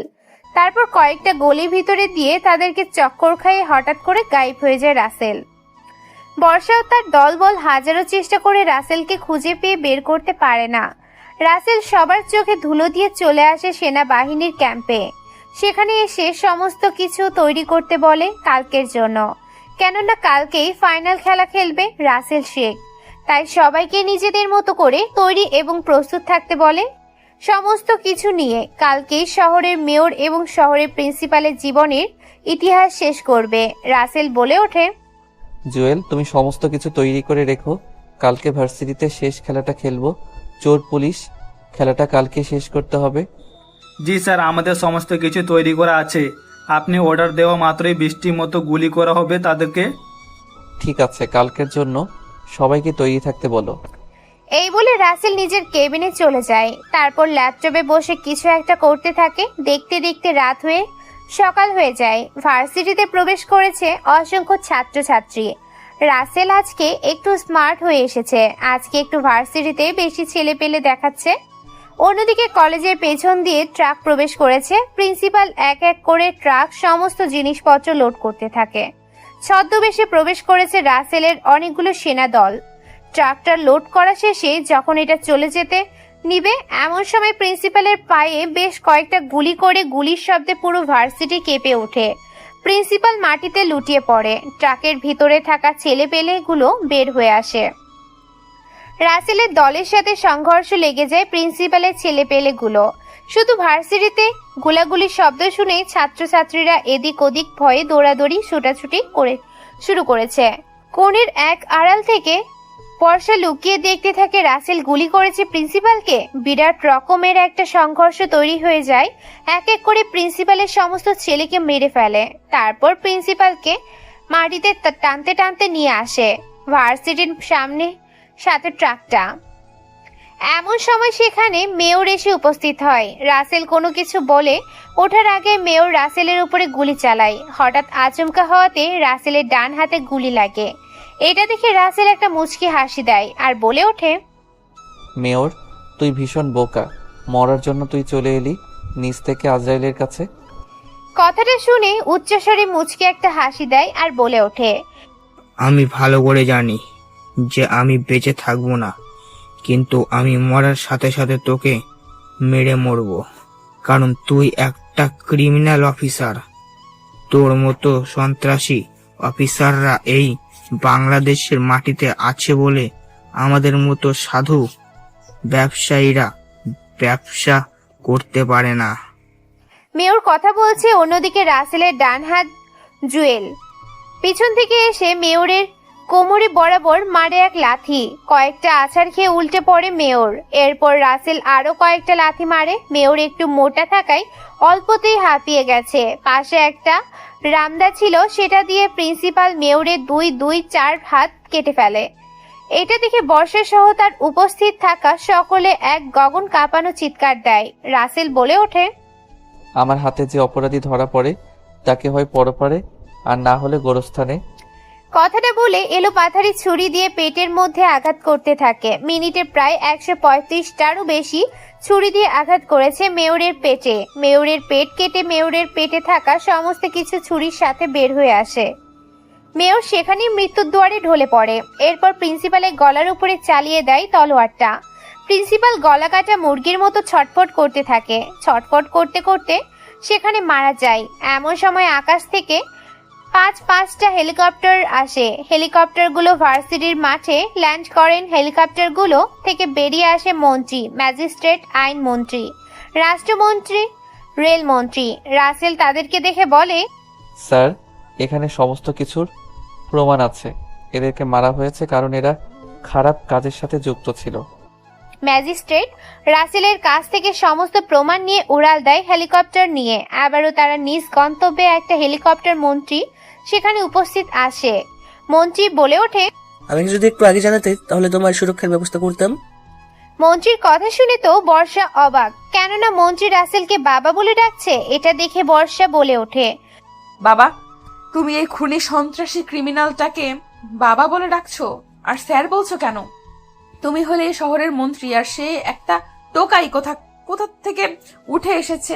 তারপর কয়েকটা গলির ভিতরে দিয়ে তাদেরকে চক্কর খাইয়ে হঠাৎ করে গায়েব হয়ে যায় রাসেল। বর্ষাও তার দলবল হাজারো চেষ্টা করে রাসেলকে খুঁজে পেয়ে বের করতে পারে না। রাসেল সবার চোখে ধুলো দিয়ে চলে আসে সেনাবাহিনীর ক্যাম্পে। সেখানে এসে সমস্ত কিছু তৈরি করতে বলে কালকের জন্য, কেননা কালকেই ফাইনাল খেলা খেলবে রাসেল শেখ। তাই সবাইকে নিজেদের মতো করে তৈরি এবং প্রস্তুত থাকতে বলে। সমস্ত কিছু নিয়ে কালকেই শহরের মেয়র এবং শহরের প্রিন্সিপালের জীবনের ইতিহাস শেষ করবে। রাসেল বলে ওঠে, জুয়েল, তুমি সমস্ত কিছু তৈরি করে রেখো, কালকে ভার্সিটিতে শেষ খেলাটা খেলবো। চোর পুলিশ খেলাটা কালকে শেষ করতে হবে। জি স্যার, আমাদের সমস্ত কিছু তৈরি করা আছে। আপনি অর্ডার দেওয়া মাত্রই বৃষ্টির মতো গুলি করা হবে তাদেরকে। ঠিক আছে, কালকের জন্য সবাইকে তৈরি থাকতে বলো। এই বলে রাসেল নিজের কেবিনে চলে যায়। তারপর ল্যাপটপে বসে কিছু একটা করতে থাকে। দেখতে দেখতে রাত হয়ে সকাল হয়ে যায়। ভার্সিটিতে প্রবেশ করেছে অসংখ্য ছাত্রছাত্রী। রাসেল আজকে একটু স্মার্ট হয়ে এসেছে। আজকে একটু ভার্সিটিতে বেশি ছেলে পেলে দেখাচ্ছে। অন্যদিকে কলেজের পেছন দিয়ে ট্রাক প্রবেশ করেছে। প্রিন্সিপাল এক এক করে ট্রাক সমস্ত জিনিসপত্র লোড করতে থাকে। ছদ্মবেশে প্রবেশ করেছে রাসেলের অনেকগুলো সেনা দল। ট্রাকটা লোড করা শেষে যখন এটা চলে যেতে নিবে, এমন সময় প্রিন্সিপালের পায়ে বেশ কয়েকটা গুলি করে গুলির শব্দে পুরো ভার্সিটি কেঁপে ওঠে। প্রিন্সিপাল মাটিতে লুটিয়ে পড়ে। ট্রাকের ভিতরে থাকা ছেলেপেলেগুলো বের হয়ে আসে। রাসেলের দলের সাথে সংঘর্ষ লেগে যায় প্রিন্সিপালের ছেলেপেলেগুলো। শুধু ভার্সিটিতে গোলাগুলির শব্দ শুনে ছাত্রছাত্রীরা এদিক ওদিক ভয়ে দৌড়াদৌড়ি ছুটাছুটি শুরু করেছে। কোণের এক আড়াল থেকে বর্ষা লুকিয়ে দেখতে থাকে রাসেল গুলি করেছে প্রিন্সিপালকে। বিরাট রকমের একটা সংঘর্ষ তৈরি হয়ে যায়। এক এক করে প্রিন্সিপালের সমস্ত ছেলেকে মেরে ফেলে। তারপর প্রিন্সিপালকে মাটিতে টানতে টানতে নিয়ে আসে ভার্সিটির সাথে ট্রাকটা। এমন সময় সেখানে মেয়র এসে উপস্থিত হয়। রাসেল কোনো কিছু বলে ওঠার আগে মেয়র রাসেলের উপরে গুলি চালায়। হঠাৎ আচমকা হওয়াতে রাসেলের ডান হাতে গুলি লাগে। এটা দেখে রাসেল একটা মুচকি হাসি দেয় আর বলে ওঠে, মেয়র, তুই ভীষণ বোকা। মরার জন্য তুই চলে এলি নিচ থেকে আজরাইলের কাছে। কথাটা শুনে উচ্চস্বরে মুচকি একটা হাসি দেয় আর বলে ওঠে, আমি ভালো করে জানি যে আমি বেঁচে থাকবো না, কিন্তু আমি মরার সাথে সাথে তোকে মেরে মরবো, কারণ তুই একটা ক্রিমিনাল অফিসার। তোর মতো সন্ত্রাসী অফিসাররা এই বাংলাদেশের মাটিতে আছে বলে আমাদের মতো সাধু ব্যবসায়ীরা ব্যবসা করতে পারে না। মেয়র কথা বলছে, অন্যদিকে রাসেলের ডান হাত জুয়েল পিছন থেকে এসে মেয়রের কোমরে বরাবর মারে এক লাথি। কয়েকটা আছাড় খেয়ে উল্টে পড়ে মেয়র। এরপর রাসেল আরো কয়েকটা লাথি মারে। মেয়র একটু মোটা থাকায় অল্পতেই হাঁপিয়ে গেছে। পাশে একটা রামদা ছিল, সেটা দিয়ে প্রিন্সিপাল মেয়রের 2-4 হাত কেটে ফেলে। এটা দেখে বর্ষা সহ তার উপস্থিত থাকা সকলে এক গগন কাঁপানো চিৎকার দেয়। রাসেল বলে ওঠে, আমার হাতে যে অপরাধী ধরা পড়ে তাকে হয় পরপারে আর না হলে গোরস্থানে। কথাটা বলে এলো পাথারি ছুরি দিয়ে পেটের মধ্যে আঘাত করতে থাকে। মিনিটে প্রায় 135টারও বেশি ছুরি দিয়ে আঘাত করেছে মেয়রের পেটে। মেয়রের পেট কেটে মেয়রের পেটে থাকা সমস্ত কিছু ছুরির সাথে বের হয়ে আসে। মেয়র সেখানেই মৃত্যুর দুয়ারে ঢলে পড়ে। এরপর প্রিন্সিপালের গলার উপরে চালিয়ে দেয় তলোয়ারটা। প্রিন্সিপাল গলা কাটা মুরগির মতো ছটফট করতে থাকে। ছটফট করতে করতে সেখানে মারা যায়। এমন সময় আকাশ থেকে 5-5টা হেলিকপ্টার আসে। হেলিকপ্টারগুলো ভার্সিটির মাঠে ল্যান্ড করেন। হেলিকপ্টারগুলো থেকে বেরিয়ে আসে মন্ত্রী, ম্যাজিস্ট্রেট, আইনমন্ত্রী, রাষ্ট্রমন্ত্রী, রেলমন্ত্রী। রাসেল তাদেরকে দেখে বলে, স্যার, এখানে সমস্ত কিছুর প্রমাণ আছে। এদেরকে মারা হয়েছে কারণ এরা খারাপ কাজের সাথে যুক্ত ছিল। ম্যাজিস্ট্রেট রাসেলের কাছ থেকে সমস্ত প্রমাণ নিয়ে উড়াল দেয় হেলিকপ্টার নিয়ে। আবারও তারা নিজ গন্তব্যে একটা হেলিকপ্টার মন্ত্রী সেখানে উপস্থিত আসে। মন্ত্রী বলে ওঠে, আমি যদি একটু আগে জানাতে তাহলে তোমার সুরক্ষার ব্যবস্থা করতাম। মন্ত্রীর কথা শুনে তো বর্ষা অবাক, কেননা মন্ত্রী রাসেলকে বাবা বলে ডাকছে। এটা দেখে বর্ষা বলে ওঠে, বাবা, তুমি এই খুনি সন্ত্রাসী ক্রিমিনালটাকে বাবা বলে ডাকছো আর স্যার বলছো কেন? তুমি হলে এই শহরের মন্ত্রী আর সে একটা টোকাই কোথা থেকে উঠে এসেছে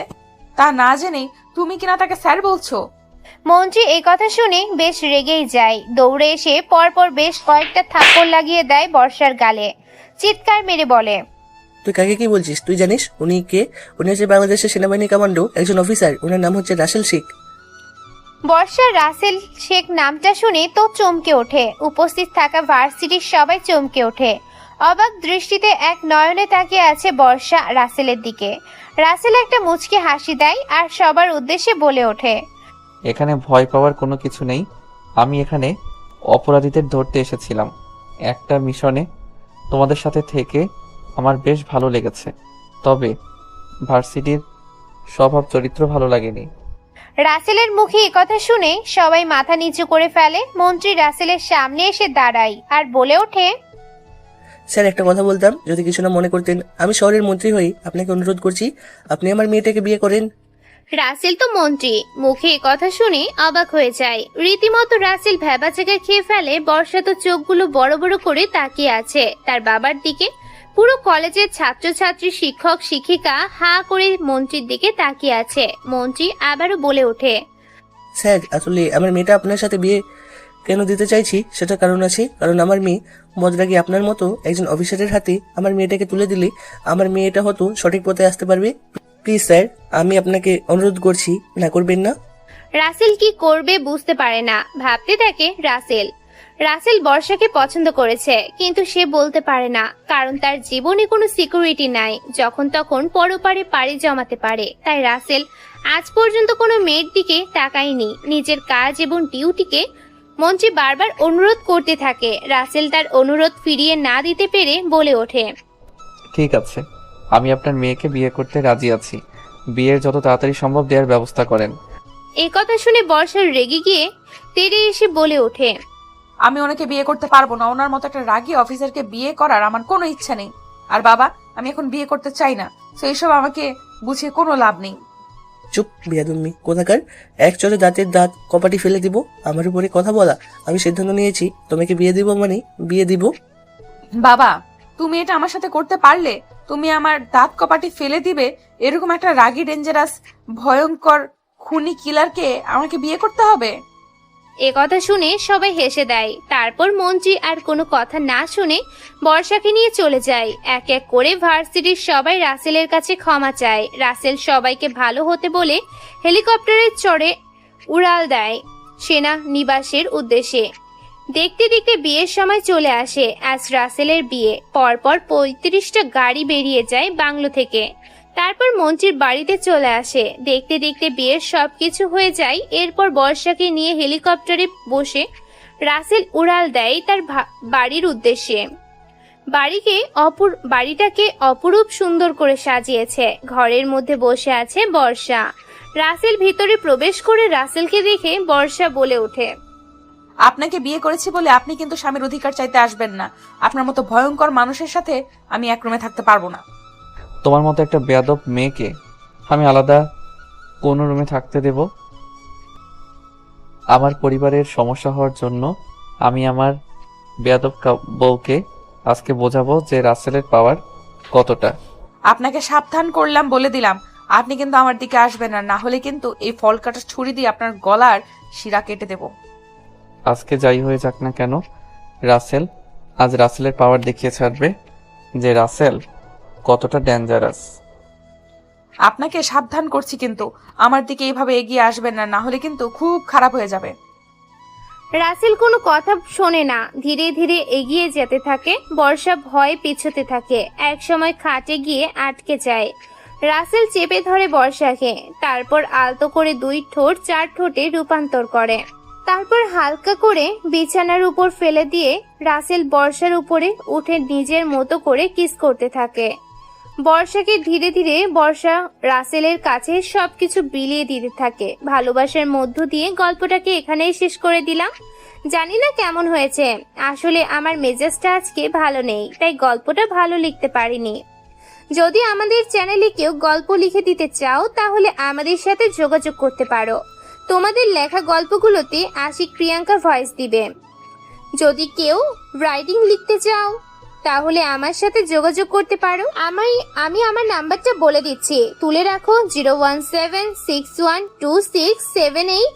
তা না জেনেই তুমি কিনা তাকে স্যার বলছো। মন্ত্রী এই কথা শুনে বেশ রেগেই যায়। দৌড়ে এসে পরপর বেশ কয়েকটা থাপ্পড় লাগিয়ে দেয় বর্ষার গালে। চিৎকার মেরে বলে, তুই কাকে কি বলছিস? তুই জানিস উনি কে? উনি হচ্ছে বাংলাদেশের সেনাবাহিনী কমান্ডো, একজন অফিসার। ওনার নাম হচ্ছে রাসেল শেখ। বর্ষা রাসেল শেখ নামটা শুনে তো চমকে ওঠে। উপস্থিত থাকা ভার্সিটির সবাই চমকে ওঠে। অবাক দৃষ্টিতে এক নয়নে তাকিয়ে আছে বর্ষা রাসেলের দিকে। রাসেল একটা মুচকি হাসি দেয় আর সবার উদ্দেশ্যে বলে ওঠে, এখানে ভয় পাওয়ার কোনো কিছু নেই। আমি এখানে অপরাধীদের ধরতে এসেছিলাম একটা মিশনে। তোমাদের সাথে থেকে আমার বেশ ভালো লেগেছে, তবে ভার্সিটির স্বভাব চরিত্র ভালো লাগেনি। রাসেলের মুখে কথা শুনে সবাই মাথা নিচু করে ফেলে। মন্ত্রী রাসেলের সামনে এসে দাঁড়ায় আর বলে ওঠে, স্যার, একটা কথা বলতাম যদি কিছু না মনে করতেন। আমি শহরের মন্ত্রী হই, আপনাকে অনুরোধ করছি আপনি আমার মেয়েটাকে বিয়ে করেন। রাসেল তো মন্ত্রী, মুখে কথা শুনে অবাক হয়ে যায়। রীতিমতো রাসেল ভ্যাবাচাকা খেয়ে ফেলে। বর্ষা তো চোখগুলো বড় বড় করে তাকিয়ে আছে তার বাবার দিকে। পুরো কলেজের ছাত্রছাত্রী, শিক্ষক, শিক্ষিকা হা করে মন্ত্রীর দিকে তাকিয়ে আছে। মন্ত্রী আবারও বলে ওঠে, স্যার, আসলে আমার মেয়েটা আপনার সাথে বিয়ে কেন দিতে চাইছি সেটা কারণ আছে। কারণ আমার মেয়ে বদরাগী আপনার মতো একজন অফিসারের হাতে আমার মেয়েটাকে তুলে দিলে আমার মেয়েটা হয়তো সঠিক পথে আসতে পারবে। প্লিজ স্যার, আমি আপনাকে অনুরোধ করছি, না করবেন না। রাসেল কি করবে বুঝতে পারে না, ভাবতে থাকে রাসেল বর্ষাকে পছন্দ করেছে, কিন্তু সে বলতে পারে না, কারণ তার জীবনে কোনো সিকিউরিটি নাই, যখন তখন পরপারে পাড়ি জমাতে পারে। তাই রাসেল আজ পর্যন্ত কোনো মেয়ের দিকে তাকায়নি। নিজের কাজ এবং ডিউটিকে মন্ত্রী বারবার অনুরোধ করতে থাকে। রাসেল তার অনুরোধ ফিরিয়ে না দিতে পেরে বলে ওঠে, ঠিক আছে, আমি আপনার মেয়েকে বিয়ে করতে রাজি আছি। বিয়ের যত তাড়াতাড়ি সম্ভব দেওয়ার ব্যবস্থা করেন। এই কথা শুনে বর্ষার রেগে গিয়ে তেড়ে এসে বলে ওঠে, আমি ওনাকে বিয়ে করতে পারবো না। ওনার মতো একটা রাগী অফিসারকে বিয়ে করার আমার কোনো ইচ্ছা নেই। আর বাবা, আমি এখন বিয়ে করতে চাই না, তো এইসব আমাকে বুঝিয়ে কোনো লাভ নেই। চুপ বিয়াদুম্মি কোথাকার! এক চলে দাঁতের দাঁত কপাটি ফেলে দিব। আমার উপরে কথা বলা! আমি সিদ্ধান্ত নিয়েছি তোমাকে বিয়ে দিব, মানে বিয়ে দিব। বাবা, তুমি এটা আমার সাথে করতে পারলে? তুমি আমার দাঁত কপাটি ফেলে দিবে? এরকম একটা রাগী, ডেঞ্জারাস, ভয়ঙ্কর খুনি কিলারকে আমাকে বিয়ে করতে হবে? এ কথা শুনে সবাই হেসে দেয়। তারপর মন্ত্রী আর কোনো কথা না শুনে বর্ষাকে নিয়ে চলে যায়। এক এক করে ভার্সিটির সবাই রাসেলের কাছে ক্ষমা চায়। রাসেল সবাইকে ভালো হতে বলে হেলিকপ্টারে চড়ে উড়াল দেয় সেনা নিবাসের উদ্দেশ্যে। দেখতে দেখতে বিয়ের সময় চলে আসে। আজ রাসেলের বিয়ে। পরপর 35টা গাড়ি বেরিয়ে যায় বাংলো থেকে। তারপর মন্ত্রীর বাড়িতে চলে আসে। দেখতে দেখতে বিয়ের সবকিছু হয়ে যায়। এরপর বর্ষাকে নিয়ে হেলিকপ্টারে বসে রাসেল উড়াল দেয় তার বাড়ির উদ্দেশ্যে। বাড়িটাকে অপরূপ সুন্দর করে সাজিয়েছে। ঘরের মধ্যে বসে আছে বর্ষা। রাসেল ভিতরে প্রবেশ করে রাসেলকে দেখে বর্ষা বলে ওঠে, আপনাকে বিয়ে করেছি বলে আপনি কিন্তু স্বামীর অধিকার চাইতে আসবেন না। আপনার মতো ভয়ঙ্কর মানুষের সাথে আমি এক রুমে থাকতে পারবো না। তোমার মতো একটা বেয়াদব মেয়েকে আমি আলাদা কোন রুমে থাকতে দেব? আমার পরিবারের সমস্যা হওয়ার জন্য আমি আমার বেয়াদব বউকে আজকে বোঝাবো যে রাসেলের পাওয়ার কতটা। আপনাকে সাবধান করলাম, বলে দিলাম, আপনি কিন্তু আমার দিকে আসবেন না, না হলে কিন্তু এই ফল কাটা ছুরি দিয়ে আপনার গলার শিরা কেটে দেব। আজকে যাই হয়ে যাক না কেন, রাসেল আজ রাসেলের পাওয়ার দেখিয়ে ছাড়বে যে রাসেল কতটা ডেঞ্জারাস। আপনাকে সাবধান করছি, কিন্তু আমার দিকে এইভাবে এগিয়ে আসবেন না, না হলে কিন্তু খুব খারাপ হয়ে যাবে। রাসেল কোনো কথা শোনে না, ধীরে ধীরে এগিয়ে যেতে থাকে। বর্ষা ভয়ে পিছতে থাকে। এক সময় খাটে গিয়ে আটকে যায়। রাসেল চেপে ধরে বর্ষাকে, তারপর আলতো করে 2 ঠোঁট 4 ঠোঁটে রূপান্তর করে। তারপর হালকা করে বিছানার উপর ফেলে দিয়ে রাসেল বর্ষার উপরে উঠে নিজের মতো করে কিস করতে থাকে। বর্ষাকে ধীরে ধীরে বর্ষা রাসেলের কাছে সবকিছু বিলিয়ে দিতে থাকে। ভালোবাসার মধ্য দিয়ে গল্পটাকে এখানেই শেষ করে দিলাম। জানি না কেমন হয়েছে, আসলে আমার মেজাজটা আজকে ভালো নেই, তাই গল্পটা ভালো লিখতে পারিনি। যদি আমাদের চ্যানেলে কেউ গল্প লিখে দিতে চাও তাহলে আমাদের সাথে যোগাযোগ করতে পারো। তোমাদের লেখা গল্পগুলোতে আশিক প্রিয়াঙ্কা ভয়েস দিবে। যদি কেউ রাইটিং লিখতে চাও তাহলে আমার সাথে যোগাযোগ করতে পারো। আমি আমার নাম্বারটা বলে দিচ্ছি, তুলে রাখো 017612678